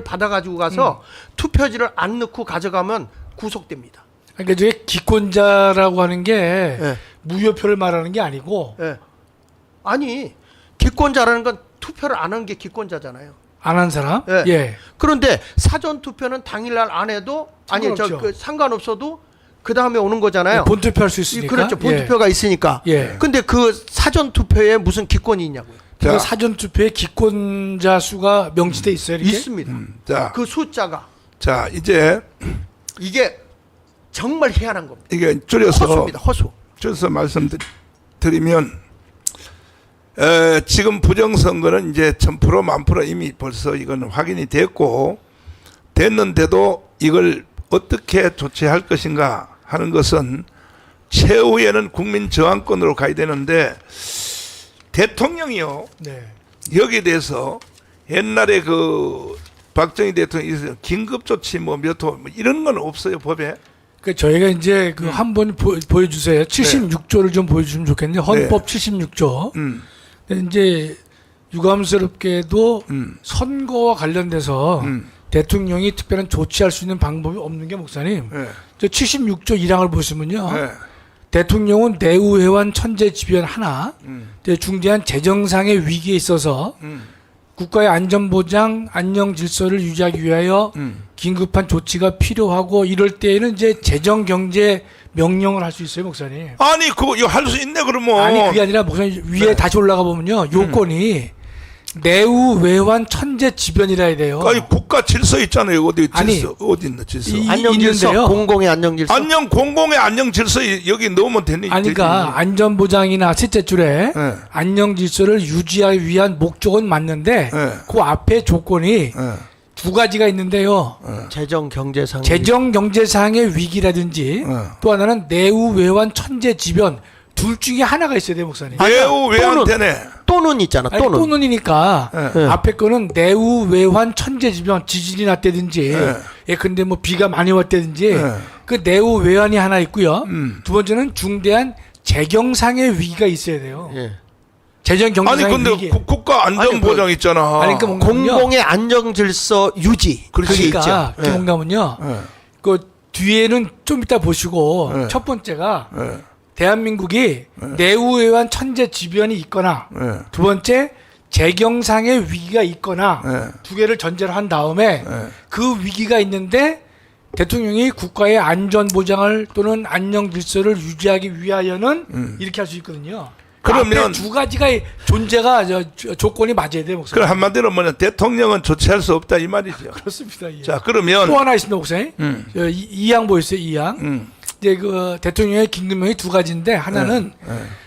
S2: 받아가지고 가서 투표지를 안 넣고 가져가면 구속됩니다.
S3: 그러니까 이제 기권자라고 하는 게
S2: 예.
S3: 무효표를 말하는 게 아니고
S2: 예. 아니 기권자라는 건 투표를 안 한 게 기권자잖아요.
S3: 안 한 사람?
S2: 예.
S3: 예.
S2: 그런데 사전 투표는 당일날 안 해도 아니
S3: 상관없죠.
S2: 상관없어도 그 다음에 오는 거잖아요.
S3: 본투표할 수 있으니까.
S2: 그렇죠. 본투표가 있으니까.
S3: 예.
S2: 근데 그 사전 투표에 무슨 기권이 있냐고요.
S3: 그
S1: 자.
S3: 사전 투표에 기권자 수가 명시돼 있어요. 이렇게?
S2: 있습니다.
S1: 자,
S2: 그 숫자가
S1: 자 이제
S2: 이게 정말 희한한 겁니다.
S1: 이게 줄여서
S2: 허수입니다. 허수.
S1: 말씀드리면 지금 부정선거는 이제 1000% 1000% 이미 벌써 이건 확인이 됐는데도 이걸 어떻게 조치할 것인가 하는 것은 최후에는 국민 저항권으로 가야 되는데 대통령이요
S3: 네.
S1: 여기에 대해서 옛날에 그 박정희 대통령이 긴급 조치 뭐 몇 호 이런 건 없어요 법에.
S3: 그 저희가 이제 그 한번 보여주세요. 76조를 좀 보여주시면 좋겠는데 헌법 76조. 근데 이제 유감스럽게도 선거와 관련돼서 대통령이 특별한 조치할 수 있는 방법이 없는 게 목사님.
S1: 네.
S3: 저 76조 1항을 보시면요.
S1: 네.
S3: 대통령은 내후회환 천재지변 하나, 중대한 재정상의 위기에 있어서 국가의 안전보장, 안녕 질서를 유지하기 위하여 긴급한 조치가 필요하고 이럴 때에는 이제 재정 경제 명령을 할 수 있어요, 목사님.
S1: 아니 그거 이거 할 수 있네 그러면.
S3: 아니 그게 아니라 목사님 위에 다시 올라가 보면요, 요건이 내후 외환 천재지변이라 해야 돼요.
S1: 아니 국가 질서 있잖아요. 어디 질서
S3: 아니,
S1: 어디 있나 질서?
S2: 안녕질서,
S3: 있는데요.
S2: 공공의 안녕질서.
S1: 공공의 안녕 질서 여기 넣으면 되니.
S3: 아니 그러니까 안전보장이나 셋째 줄에
S1: 네.
S3: 안녕 질서를 유지하기 위한 목적은 맞는데
S1: 네.
S3: 그 앞에 조건이 두 가지가 있는데요.
S2: 재정 경제상.
S3: 재정 경제상의 위기라든지 또 하나는 내후 외환 천재지변 둘 중에 하나가 있어야 돼요, 목사님.
S1: 내후 외환 되네.
S2: 또는 있잖아.
S3: 아니,
S2: 또는.
S3: 또는이니까
S2: 네.
S3: 앞에 거는 내후 외환 천재지변 지진이 났다든지 근데 뭐 비가 많이 왔다든지 그 내후 외환이 하나 있고요. 두 번째는 중대한 재경상의 위기가 있어야 돼요.
S2: 예.
S3: 재정
S1: 아니
S3: 경제상의
S1: 근데
S3: 위기.
S1: 국가 안전 보장 있잖아.
S3: 아니, 그러니까
S2: 공공의 안정 질서 유지. 그게
S3: 그러니까
S2: 있죠.
S3: 그게 뭔가면요. 그 뒤에는 좀 이따 보시고 첫 번째가 대한민국이 내후 외환 천재지변이 있거나 두 번째 재경상의 위기가 있거나 두 개를 전제로 한 다음에 그 위기가 있는데 대통령이 국가의 안전 보장을 또는 안녕 질서를 유지하기 위하여는 이렇게 할 수 있거든요.
S1: 그러면
S3: 앞에 두 가지가 존재가 조건이 맞아야 돼요, 목사님.
S1: 그 한마디로 뭐냐 대통령은 조치할 수 없다 이 말이죠.
S3: 그렇습니다. 예.
S1: 자 그러면
S3: 또 하나 있습니다, 목사님. 이 양 보였어요, 이 양. 이제 그 대통령의 긴급명이 두 가지인데 하나는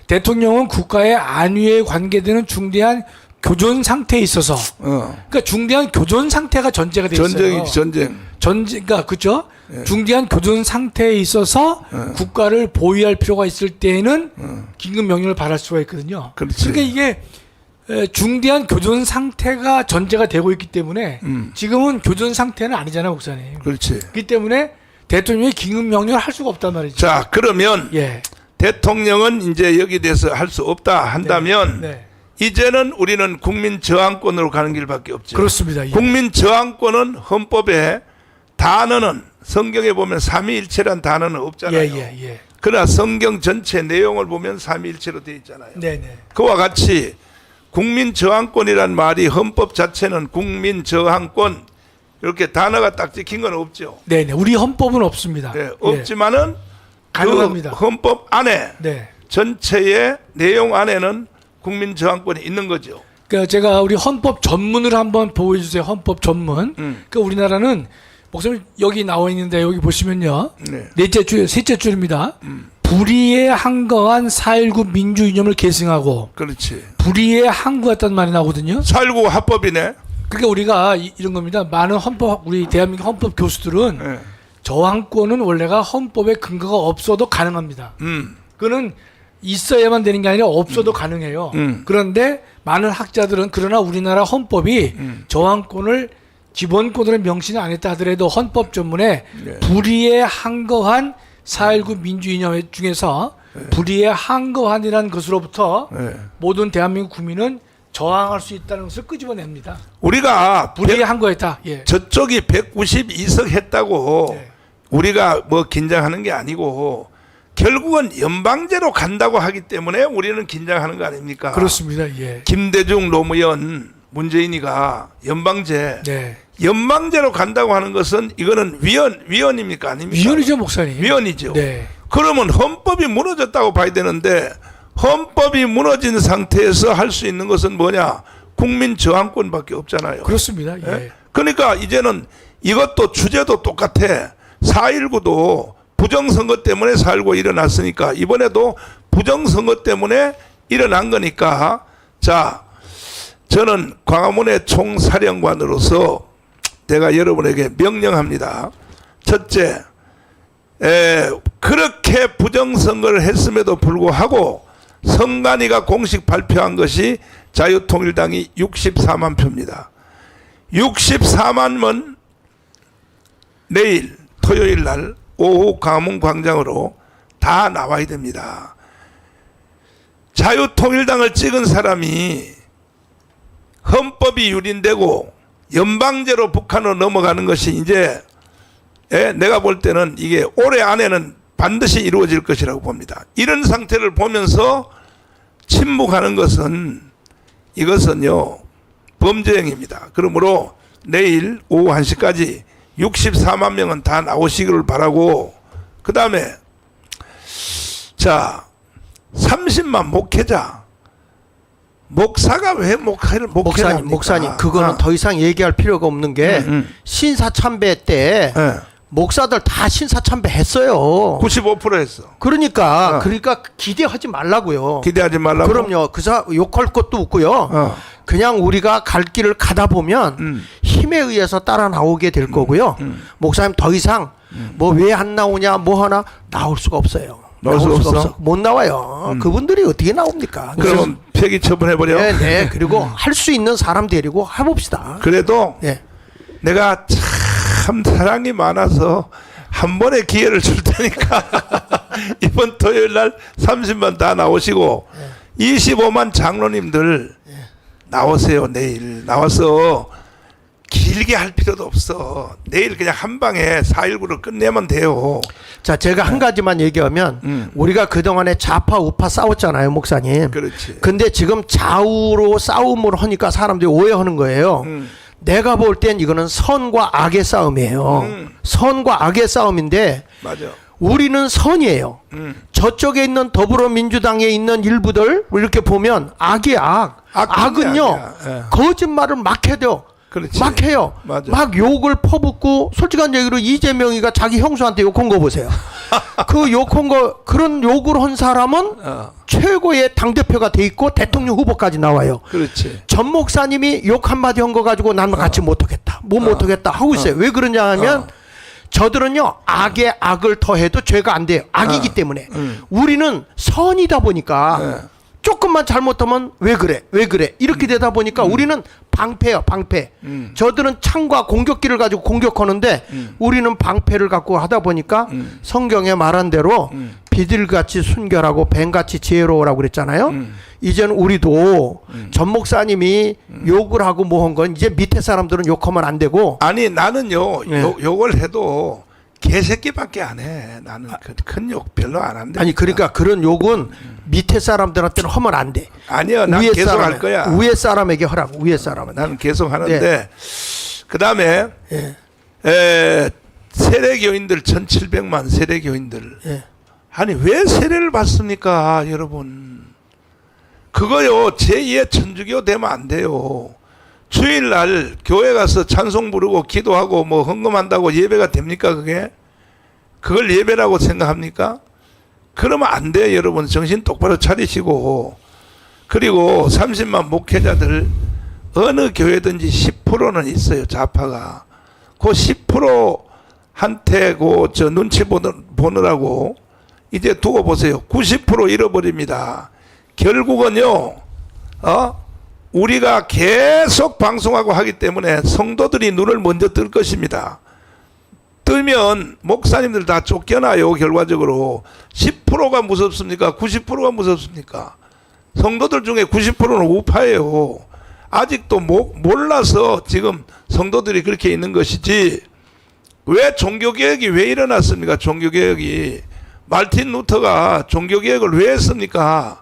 S3: 대통령은 국가의 안위에 관계되는 중대한 교전 상태에 있어서 그러니까 중대한 교전 상태가 전제가 돼 있어요.
S1: 전쟁.
S3: 그러니까 그죠? 중대한 교전 상태에 있어서 국가를 보위할 필요가 있을 때에는 긴급 명령을 발할 수가 있거든요.
S1: 그렇지.
S3: 그러니까 이게 중대한 교전 상태가 전제가 되고 있기 때문에 지금은 교전 상태는 아니잖아요, 목사님.
S1: 그렇지.
S3: 그렇기 때문에 대통령이 긴급 명령을 할 수가 없단 말이죠.
S1: 자 그러면
S3: 예.
S1: 대통령은 이제 여기 대해서 할 수 없다 한다면
S3: 네.
S1: 이제는 우리는 국민 저항권으로 가는 길밖에 없죠.
S3: 그렇습니다. 예.
S1: 국민 저항권은 헌법에 단어는 성경에 보면 삼위일체란 단어는 없잖아요.
S3: 예.
S1: 그러나 성경 전체 내용을 보면 삼위일체로 되어 있잖아요.
S3: 네네.
S1: 그와 같이 국민 저항권이란 말이 헌법 자체는 국민 저항권 이렇게 단어가 딱 찍힌 건 없죠.
S3: 네네. 우리 헌법은 없습니다.
S1: 네, 없지만은
S3: 가능합니다.
S1: 그 헌법 안에
S3: 네.
S1: 전체의 내용 안에는 국민 저항권이 있는 거죠.
S3: 그러니까 제가 우리 헌법 전문을 한번 보여주세요. 헌법 전문. 그러니까 우리나라는 목사님 여기 나와 있는데 여기 보시면요.
S1: 네.
S3: 셋째 줄입니다. 불의에 항거한 4.19 민주 이념을 계승하고
S1: 그렇지.
S3: 불의에 항거했다는 말이 나오거든요.
S1: 4.19 합법이네.
S3: 그러니까 우리가 이런 겁니다. 많은 우리 대한민국 헌법 교수들은
S1: 네.
S3: 저항권은 원래가 헌법에 근거가 없어도 가능합니다. 그거는 있어야만 되는 게 아니라 없어도 가능해요. 그런데 많은 학자들은 그러나 우리나라 헌법이 저항권을 기본권으로 명시는 안 했다 하더라도 헌법 전문에 불의에 항거한 4.19 민주이념 중에서 불의에 항거한이라는 것으로부터 모든 대한민국 국민은 저항할 수 있다는 것을 끄집어냅니다.
S1: 우리가
S3: 불의에 항거했다. 예.
S1: 저쪽이 192석 했다고
S3: 네.
S1: 우리가 뭐 긴장하는 게 아니고 결국은 연방제로 간다고 하기 때문에 우리는 긴장하는 거 아닙니까?
S3: 그렇습니다. 예.
S1: 김대중, 노무현, 문재인이가 연방제,
S3: 네.
S1: 연방제로 간다고 하는 것은 이거는 위헌입니까 아닙니까?
S3: 위헌이죠, 목사님.
S1: 위헌이죠.
S3: 네.
S1: 그러면 헌법이 무너졌다고 봐야 되는데 헌법이 무너진 상태에서 할 수 있는 것은 뭐냐? 국민 저항권밖에 없잖아요.
S3: 그렇습니다. 예.
S1: 예? 그러니까 이제는 이것도 주제도 똑같아. 4.19도 부정선거 때문에 4.19 일어났으니까 이번에도 부정선거 때문에 일어난 거니까 자 저는 광화문의 총사령관으로서 내가 여러분에게 명령합니다. 첫째, 그렇게 부정선거를 했음에도 불구하고 선관위가 공식 발표한 것이 자유통일당이 64만 표입니다. 64만은 내일 토요일 날 오후 광화문 광장으로 다 나와야 됩니다. 자유통일당을 찍은 사람이 헌법이 유린되고 연방제로 북한으로 넘어가는 것이 이제 내가 볼 때는 이게 올해 안에는 반드시 이루어질 것이라고 봅니다. 이런 상태를 보면서 침묵하는 것은 이것은요 범죄 행위입니다. 그러므로 내일 오후 1시까지 64만 명은 다 나오시기를 바라고 그 다음에 자 30만 목회자 목사가 왜 목회를
S2: 목사님 그거는 더 이상 얘기할 필요가 없는 게 신사참배 때 목사들 다 신사참배 했어요.
S1: 95% 했어.
S2: 그러니까 기대하지 말라고요.
S1: 기대하지 말라고.
S2: 그럼요. 욕할 것도 없고요. 그냥 우리가 갈 길을 가다 보면 힘에 의해서 따라 나오게 될 거고요. 목사님 더 이상 뭐 왜 안 나오냐 뭐 하나 나올 수가 없어요.
S1: 나올 수가 없어?
S2: 못 나와요. 그분들이 어떻게 나옵니까?
S1: 그럼 폐기 처분해버려.
S2: 네. 그리고 할 수 있는 사람 데리고 해봅시다.
S1: 그래도
S2: 네.
S1: 내가 참 사랑이 많아서 한 번에 기회를 줄 테니까 이번 토요일 날 30만 다 나오시고 25만 장로님들 나오세요. 내일 나와서 길게 할 필요도 없어. 내일 그냥 한 방에 4.19를 끝내면 돼요.
S2: 자, 제가 한 가지만 얘기하면 우리가 그동안에 좌파 우파 싸웠잖아요, 목사님.
S1: 그렇지.
S2: 근데 지금 좌우로 싸움을 하니까 사람들이 오해하는 거예요. 내가 볼 땐 이거는 선과 악의 싸움이에요. 선과 악의 싸움인데
S1: 맞아.
S2: 우리는 선이에요. 저쪽에 있는 더불어민주당에 있는 일부들 이렇게 보면 악이 악. 악은요
S1: 악이야. 예.
S2: 거짓말을 막 해요.
S1: 그렇지.
S2: 막 해요.
S1: 맞아.
S2: 막 욕을 퍼붓고 솔직한 얘기로 이재명이가 자기 형수한테 욕한 거 보세요. 그 욕한 거 그런 욕을 한 사람은 최고의 당대표가 돼 있고 대통령 후보까지 나와요.
S1: 그렇지.
S2: 전 목사님이 욕 한마디 한 거 가지고 나는 같이 못하겠다. 못하겠다 하고 있어요. 왜 그러냐 하면 저들은요 악에 악을 더해도 죄가 안 돼요. 악이기 때문에. 우리는 선이다 보니까 조금만 잘못하면 왜 그래 이렇게 되다 보니까 우리는 방패요, 방패. 저들은 창과 공격기를 가지고 공격하는데 우리는 방패를 갖고 하다 보니까 성경에 말한 대로 비둘기같이 순결하고 뱀같이 지혜로우라고 그랬잖아요. 이제는 우리도 전 목사님이 욕을 하고 뭐 한 건 이제 밑에 사람들은 욕하면 안 되고.
S1: 아니 나는요 욕을 해도 개새끼밖에 안 해. 나는 큰 욕 별로 안 한대.
S2: 아니 그러니까 그런 욕은 밑에 사람들한테는 하면 안 돼.
S1: 아니요, 난
S2: 위에
S1: 계속
S2: 사람,
S1: 할 거야.
S2: 위에 사람에게 하라고. 위에 사람은.
S1: 나는 계속 하는데
S2: 네.
S1: 그다음에
S2: 예.
S1: 세례교인들 1,700만 세례교인들
S2: 예.
S1: 아니 왜 세례를 받습니까, 여러분? 그거요 제2의 천주교 되면 안 돼요. 주일날 교회 가서 찬송 부르고 기도하고 뭐 헌금한다고 예배가 됩니까? 그걸 예배라고 생각합니까? 그러면 안 돼요, 여러분. 정신 똑바로 차리시고. 그리고 30만 목회자들 어느 교회든지 10%는 있어요, 좌파가. 그 10%한테 저 눈치 보느라고 이제 두고 보세요. 90% 잃어버립니다. 결국은요, 우리가 계속 방송하고 하기 때문에 성도들이 눈을 먼저 뜰 것입니다. 뜨면 목사님들 다 쫓겨나요. 결과적으로 10%가 무섭습니까? 90%가 무섭습니까? 성도들 중에 90%는 우파예요. 아직도 몰라서 지금 성도들이 그렇게 있는 것이지. 왜 종교개혁이 왜 일어났습니까? 종교개혁이 말틴 루터가 종교개혁을 왜 했습니까?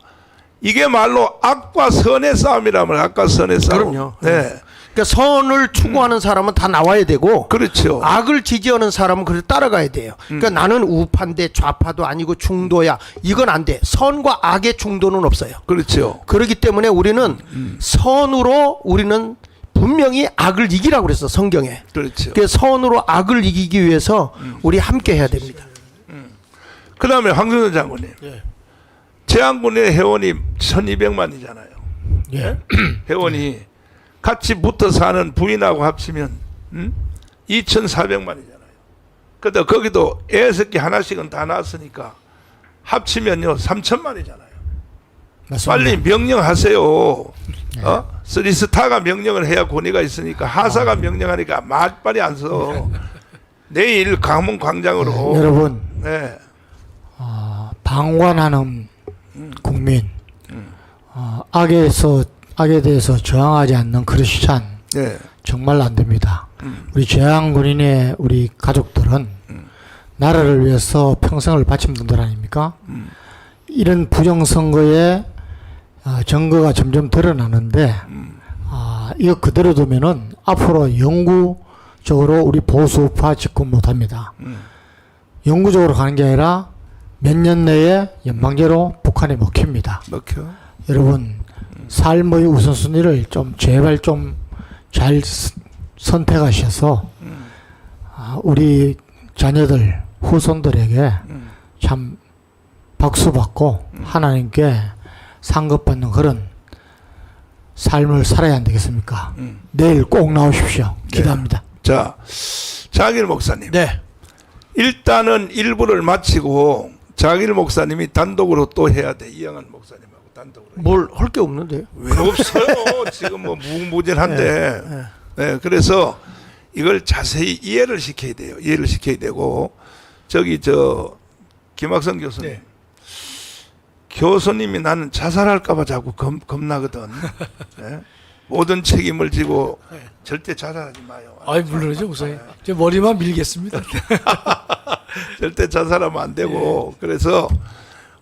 S1: 이게 말로 악과 선의 싸움이라면 악과 선의 싸움.
S2: 그럼요.
S1: 네.
S2: 그러니까 선을 추구하는 사람은 다 나와야 되고,
S1: 그렇죠.
S2: 악을 지지하는 사람은 그걸 따라가야 돼요. 그러니까 나는 우파인데 좌파도 아니고 중도야. 이건 안 돼. 선과 악의 중도는 없어요.
S1: 그렇죠.
S2: 그렇기 때문에 우리는 선으로 우리는 분명히 악을 이기라고 그랬어, 성경에.
S1: 그렇죠.
S2: 그 선으로 악을 이기기 위해서 우리 함께 해야 됩니다.
S1: 그 다음에 황준호 장군님. 제한군의 회원이 1200만이잖아요.
S2: 예.
S1: 회원이 같이 붙어 사는 부인하고 합치면 2400만이잖아요. 근데 거기도 애 새끼 하나씩은 다 낳았으니까 합치면요 3000만이잖아요.
S9: 맞습니다.
S1: 빨리 명령하세요. 쓰리스타가 명령을 해야 권위가 있으니까 하사가 명령하니까 말빨이 안 서. 내일 강문 광장으로.
S9: 여러분,
S1: 네.
S9: 방관하는 국민, 악에 대해서 저항하지 않는 크리스찬
S1: 네.
S9: 정말 안 됩니다. 우리 재앙군인의 우리 가족들은 나라를 위해서 평생을 바친 분들 아닙니까? 이런 부정선거에 증거가 점점 드러나는데 이거 그대로 두면은 앞으로 영구적으로 우리 보수우파 집권 못합니다. 영구적으로 가는 게 아니라 몇 년 내에 연방제로 북한에 먹힙니다.
S1: 먹혀.
S9: 여러분, 삶의 우선순위를 좀 제발 좀 잘 선택하셔서 우리 자녀들, 후손들에게 참 박수 받고 하나님께 상급받는 그런 삶을 살아야 안 되겠습니까? 내일 꼭 나오십시오. 기도합니다.
S1: 자, 장일 목사님.
S2: 네.
S1: 일단은 일부를 마치고 장일 목사님이 단독으로 또 해야 돼. 이영환 목사님하고 단독으로.
S2: 뭘 할 게 없는데요?
S1: 왜 없어요? 지금 뭐 무궁무진한데. 네, 그래서 이걸 자세히 이해를 시켜야 돼요. 이해를 시켜야 되고 저기 김학성 교수님.
S3: 네.
S1: 교수님이 나는 자살할까봐 자꾸 겁나거든. 네? 모든 책임을 지고 절대 자살하지 마요.
S3: 아이 물론이죠, 목사님. 제 머리만 밀겠습니다.
S1: 절대 자살하면 안 되고. 그래서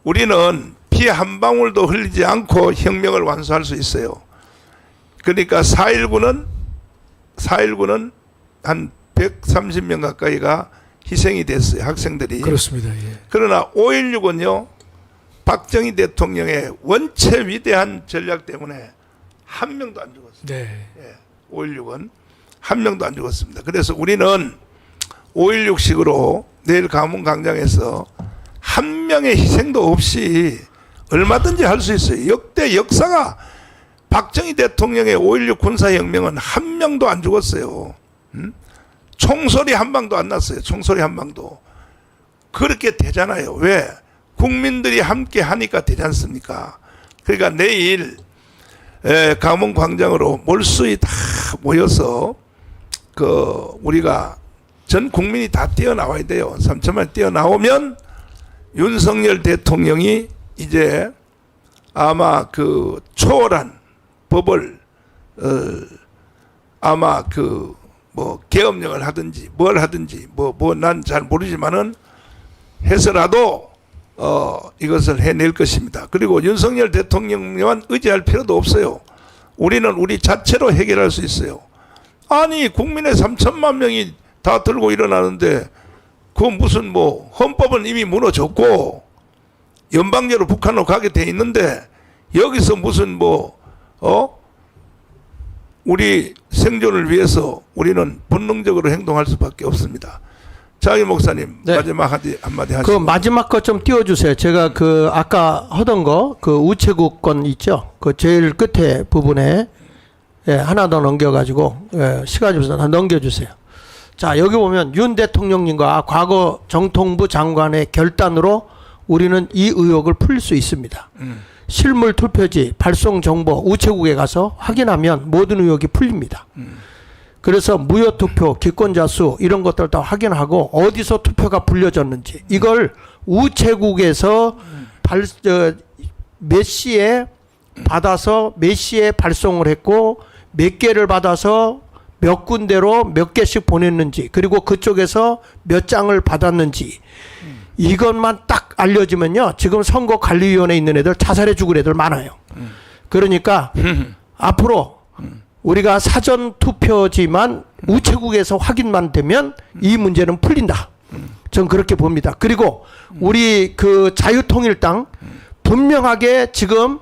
S1: 우리는 피 한 방울도 흘리지 않고 혁명을 완수할 수 있어요. 그러니까 4.19는 한 130명 가까이가 희생이 됐어요. 학생들이.
S3: 그렇습니다. 예.
S1: 그러나 5.16은요. 박정희 대통령의 원체 위대한 전략 때문에 한 명도 안 죽었어요.
S3: 네.
S1: 5.16은 한 명도 안 죽었습니다. 그래서 우리는 5.16식으로 내일 감흥광장에서 한 명의 희생도 없이 얼마든지 할 수 있어요. 역대 역사가 박정희 대통령의 5.16 군사혁명은 한 명도 안 죽었어요. 총소리 한 방도 안 났어요. 총소리 한 방도. 그렇게 되잖아요. 왜? 국민들이 함께 하니까 되지 않습니까? 그러니까 내일 감흥광장으로 몰수히 다 모여서 우리가 전 국민이 다 뛰어나와야 돼요. 3천만 뛰어나오면 윤석열 대통령이 이제 아마 초월한 법을 아마 뭐 계엄령을 하든지 뭘 하든지 난 잘 모르지만은 해서라도 이것을 해낼 것입니다. 그리고 윤석열 대통령만 의지할 필요도 없어요. 우리는 우리 자체로 해결할 수 있어요. 아니 국민의 3천만 명이 다 들고 일어나는데 그 무슨 헌법은 이미 무너졌고 연방제로 북한으로 가게 돼 있는데 여기서 무슨 우리 생존을 위해서 우리는 본능적으로 행동할 수밖에 없습니다. 장희 목사님
S2: 네.
S1: 마지막 한마디 하시고.
S2: 마지막 거 좀 띄워주세요. 제가 아까 하던 거 우체국 건 있죠. 제일 끝에 부분에 하나 더 넘겨가지고 시간이 없어서 다 넘겨주세요. 자, 여기 보면 윤 대통령님과 과거 정통부 장관의 결단으로 우리는 이 의혹을 풀릴 수 있습니다. 실물 투표지, 발송 정보, 우체국에 가서 확인하면 모든 의혹이 풀립니다. 그래서 무효 투표, 기권자 수 이런 것들 다 확인하고 어디서 투표가 불려졌는지 이걸 우체국에서 몇 시에 받아서 몇 시에 발송을 했고 몇 개를 받아서 몇 군데로 몇 개씩 보냈는지 그리고 그쪽에서 몇 장을 받았는지 이것만 딱 알려지면요. 지금 선거관리위원회에 있는 애들 자살해 죽을 애들 많아요. 그러니까 앞으로 우리가 사전투표지만 우체국에서 확인만 되면 이 문제는 풀린다. 전 그렇게 봅니다. 그리고 우리 자유통일당 분명하게 지금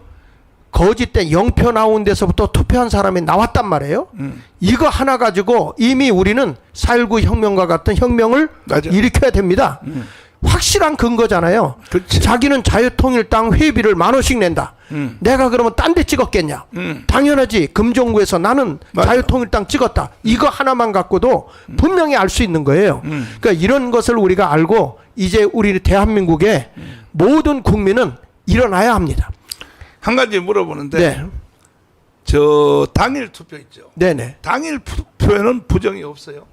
S2: 거짓된 영표 나온 데서부터 투표한 사람이 나왔단 말이에요. 이거 하나 가지고 이미 우리는 4.19 혁명과 같은 혁명을
S1: 맞아.
S2: 일으켜야 됩니다. 확실한 근거잖아요.
S1: 그치.
S2: 자기는 자유통일당 회비를 10,000원씩 낸다. 내가 그러면 딴 데 찍었겠냐? 당연하지. 금정구에서 나는
S1: 맞아.
S2: 자유통일당 찍었다. 이거 하나만 갖고도 분명히 알 수 있는 거예요. 그러니까 이런 것을 우리가 알고 이제 우리 대한민국의 모든 국민은 일어나야 합니다.
S1: 한 가지 물어보는데
S2: 네.
S1: 저 당일 투표 있죠.
S2: 네네.
S1: 당일 투표에는 부정이 없어요.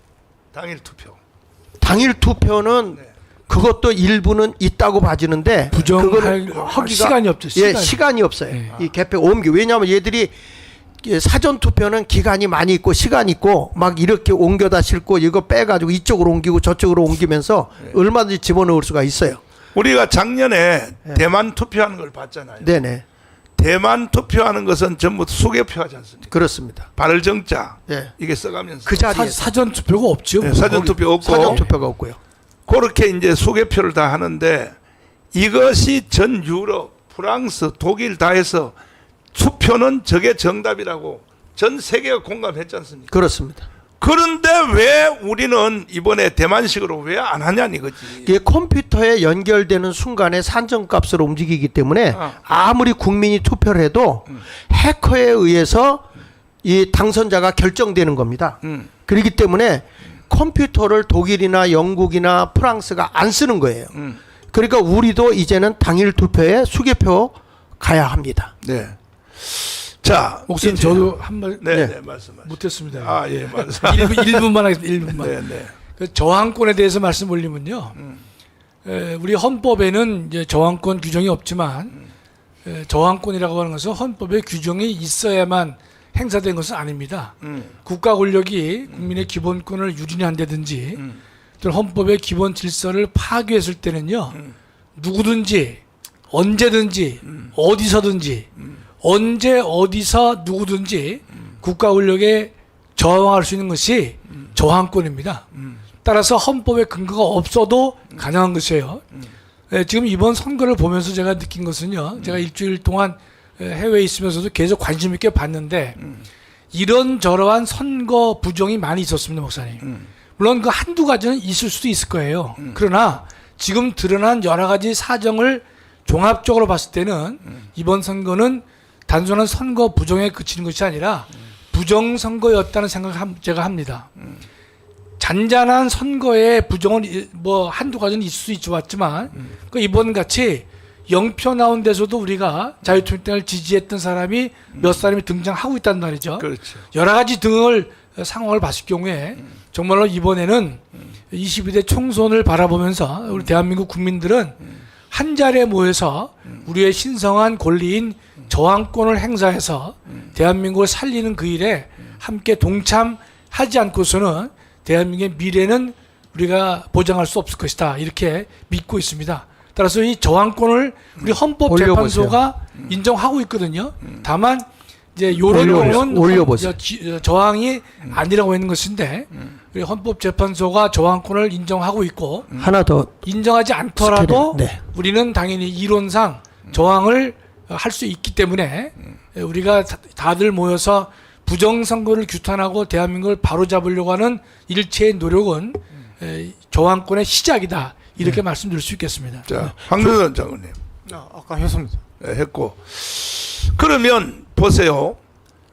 S1: 당일 투표.
S2: 당일 투표는 그것도 일부는 있다고 봐지는데
S3: 부정할
S2: 하기가
S3: 시간이 없죠.
S2: 시간이 없어요.
S3: 네.
S2: 이 개표 옮기. 왜냐하면 얘들이 사전 투표는 기간이 많이 있고 시간이 있고 막 이렇게 옮겨다 싣고 이거 빼가지고 이쪽으로 옮기고 저쪽으로 옮기면서 얼마든지 집어넣을 수가 있어요.
S1: 우리가 작년에 대만 투표하는 걸 봤잖아요.
S2: 네네.
S1: 대만 투표하는 것은 전부 수개표 하지 않습니까?
S2: 그렇습니다.
S1: 발정자
S2: 네.
S1: 이게 써가면서
S2: 그 자리에
S3: 사전 투표가 없죠.
S1: 네, 사전 투표 없고
S2: 사전 투표가 없고요.
S1: 그렇게 이제 수개표를 다 하는데 이것이 전 유럽, 프랑스, 독일 다 해서 투표는 저게 정답이라고 전 세계가 공감했지 않습니까?
S2: 그렇습니다.
S1: 그런데 왜 우리는 이번에 대만식으로 왜 안 하냐는 이거지.
S2: 이게 컴퓨터에 연결되는 순간에 산정값으로 움직이기 때문에 아무리 국민이 투표를 해도 해커에 의해서 이 당선자가 결정되는 겁니다. 그렇기 때문에 컴퓨터를 독일이나 영국이나 프랑스가 안 쓰는 거예요. 그러니까 우리도 이제는 당일 투표에 수개표 가야 합니다.
S1: 네. 자,
S3: 목사님 저도 한말
S1: 네, 네, 말씀하세요.
S3: 못했습니다.
S1: 아, 예, 말씀.
S3: 1분만 하겠습니다. 1분만.
S1: 네, 네.
S3: 그 저항권에 대해서 말씀 올리면요. 우리 헌법에는 이제 저항권 규정이 없지만 저항권이라고 하는 것은 헌법에 규정이 있어야만 행사된 것은 아닙니다. 국가 권력이 국민의 기본권을 유린히 한다든지 또는 헌법의 기본 질서를 파괴했을 때는요. 누구든지 언제든지 어디서든지 언제 어디서 누구든지 국가 권력에 저항할 수 있는 것이 저항권입니다. 따라서 헌법에 근거가 없어도 가능한 것이에요. 지금 이번 선거를 보면서 제가 느낀 것은요. 제가 일주일 동안 해외에 있으면서도 계속 관심 있게 봤는데 이런저러한 선거 부정이 많이 있었습니다, 목사님. 물론 그 한두 가지는 있을 수도 있을 거예요. 그러나 지금 드러난 여러 가지 사정을 종합적으로 봤을 때는 이번 선거는 단순한 선거 부정에 그치는 것이 아니라 부정선거였다는 생각을 제가 합니다. 잔잔한 선거의 부정은 뭐 한두 가지는 있을 수 있지만 그 이번 같이 0표 나온 데서도 우리가 자유통일당을 지지했던 사람이 몇 사람이 등장하고 있단 말이죠.
S1: 그렇죠.
S3: 여러 가지 상황을 봤을 경우에 정말로 이번에는 22대 총선을 바라보면서 우리 대한민국 국민들은 한 자리에 모여서 우리의 신성한 권리인 저항권을 행사해서 대한민국을 살리는 그 일에 함께 동참하지 않고서는 대한민국의 미래는 우리가 보장할 수 없을 것이다. 이렇게 믿고 있습니다. 따라서 이 저항권을 우리 헌법재판소가 인정하고 있거든요. 다만 이제 이런 경우는 저항이 아니라고 하는 것인데 우리 헌법재판소가 저항권을 인정하고 있고
S2: 하나 더
S3: 인정하지 않더라도
S2: 네.
S3: 우리는 당연히 이론상 저항을 할 수 있기 때문에 우리가 다들 모여서 부정선거를 규탄하고 대한민국을 바로잡으려고 하는 일체의 노력은 저항권의 시작이다. 이렇게 말씀드릴 수 있겠습니다.
S1: 자, 황교안 장관님.
S9: 아까 했습니다.
S1: 네, 했고. 그러면 보세요.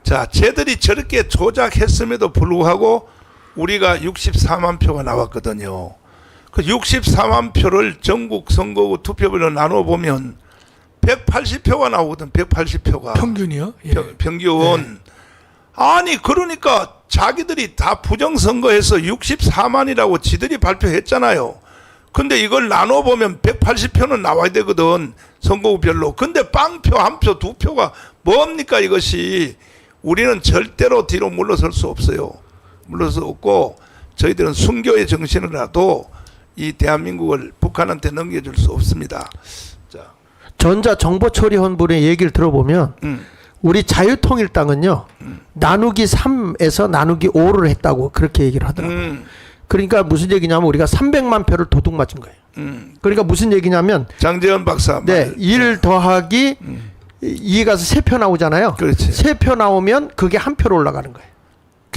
S1: 자, 쟤들이 저렇게 조작했음에도 불구하고 우리가 64만 표가 나왔거든요. 그 64만 표를 전국 선거구 투표별로 나눠보면 180표가 나오거든. 180표가.
S3: 평균이요? 예.
S1: 평균. 아니 그러니까 자기들이 다 부정선거해서 64만이라고 지들이 발표했잖아요. 근데 이걸 나눠보면 180표는 나와야 되거든. 선거구별로. 근데 빵표, 한 표, 두 표가 뭡니까 이것이. 우리는 절대로 뒤로 물러설 수 없어요. 물러설 수 없고 저희들은 순교의 정신이라도 이 대한민국을 북한한테 넘겨줄 수 없습니다. 자,
S2: 전자정보처리헌불의 얘기를 들어보면 우리 자유통일당은요 나누기 3에서 나누기 5를 했다고 그렇게 얘기를 하더라고요. 그러니까 무슨 얘기냐면 우리가 300만 표를 도둑 맞은 거예요. 그러니까 무슨 얘기냐면
S1: 장재현 박사
S2: 네, 1 더하기 2 가서 3표 나오잖아요.
S1: 그렇지.
S2: 3표 나오면 그게 한 표로 올라가는 거예요.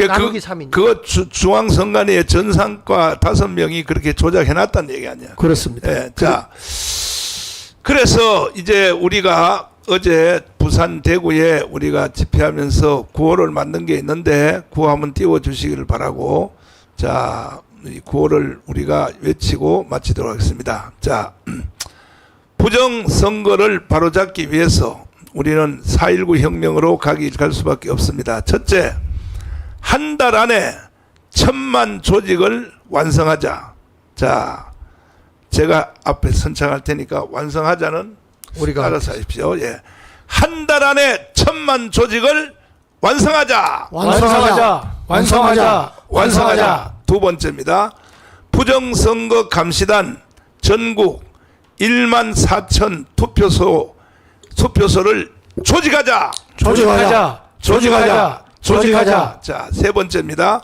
S2: 나누기 3이니까.
S1: 그거 중앙선관위의 전산과 5명이 그렇게 조작해놨다는 얘기 아니야.
S2: 그렇습니다.
S1: 네, 자, 그래서 이제 우리가 어제 부산 대구에 우리가 집회하면서 구호를 만든 게 있는데 구호 한번 띄워주시기를 바라고, 자, 이 구호를 우리가 외치고 마치도록 하겠습니다. 자, 부정선거를 바로잡기 위해서 우리는 4.19 혁명으로 갈 수밖에 없습니다. 첫째, 한 달 안에 1000만 조직을 완성하자. 자, 제가 앞에 선창할 테니까 완성하자는
S2: 우리가
S1: 알아서 하십시오. 예. 한 달 안에 1000만 조직을 완성하자. 완성하자. 두 번째입니다. 부정선거 감시단 전국 1만 4천 투표소를 조직하자. 자, 세 번째입니다.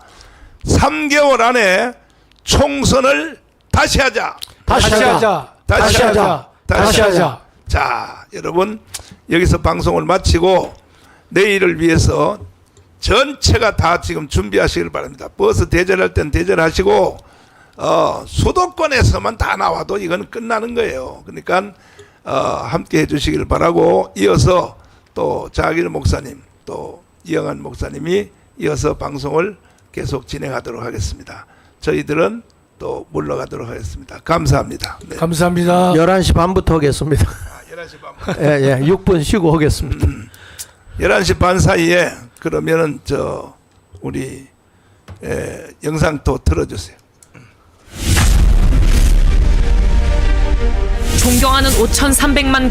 S1: 3개월 안에 총선을 다시 하자. 자, 여러분 여기서 방송을 마치고 내일을 위해서 전체가 다 지금 준비하시길 바랍니다. 버스 대절할 땐 대절하시고 수도권에서만 다 나와도 이건 끝나는 거예요. 그러니까 함께 해주시길 바라고, 이어서 또 자길 목사님 또 이영환 목사님이 이어서 방송을 계속 진행하도록 하겠습니다. 저희들은 또 물러가도록 하겠습니다. 감사합니다. 네.
S3: 감사합니다.
S2: 11시 반부터 하겠습니다.
S1: 11시 반부터.
S2: 예, 6분 쉬고 하겠습니다.
S1: 11시 반 사이에 그러면은 우리 영상 또 틀어주세요.
S11: 존경하는 5,300만 국민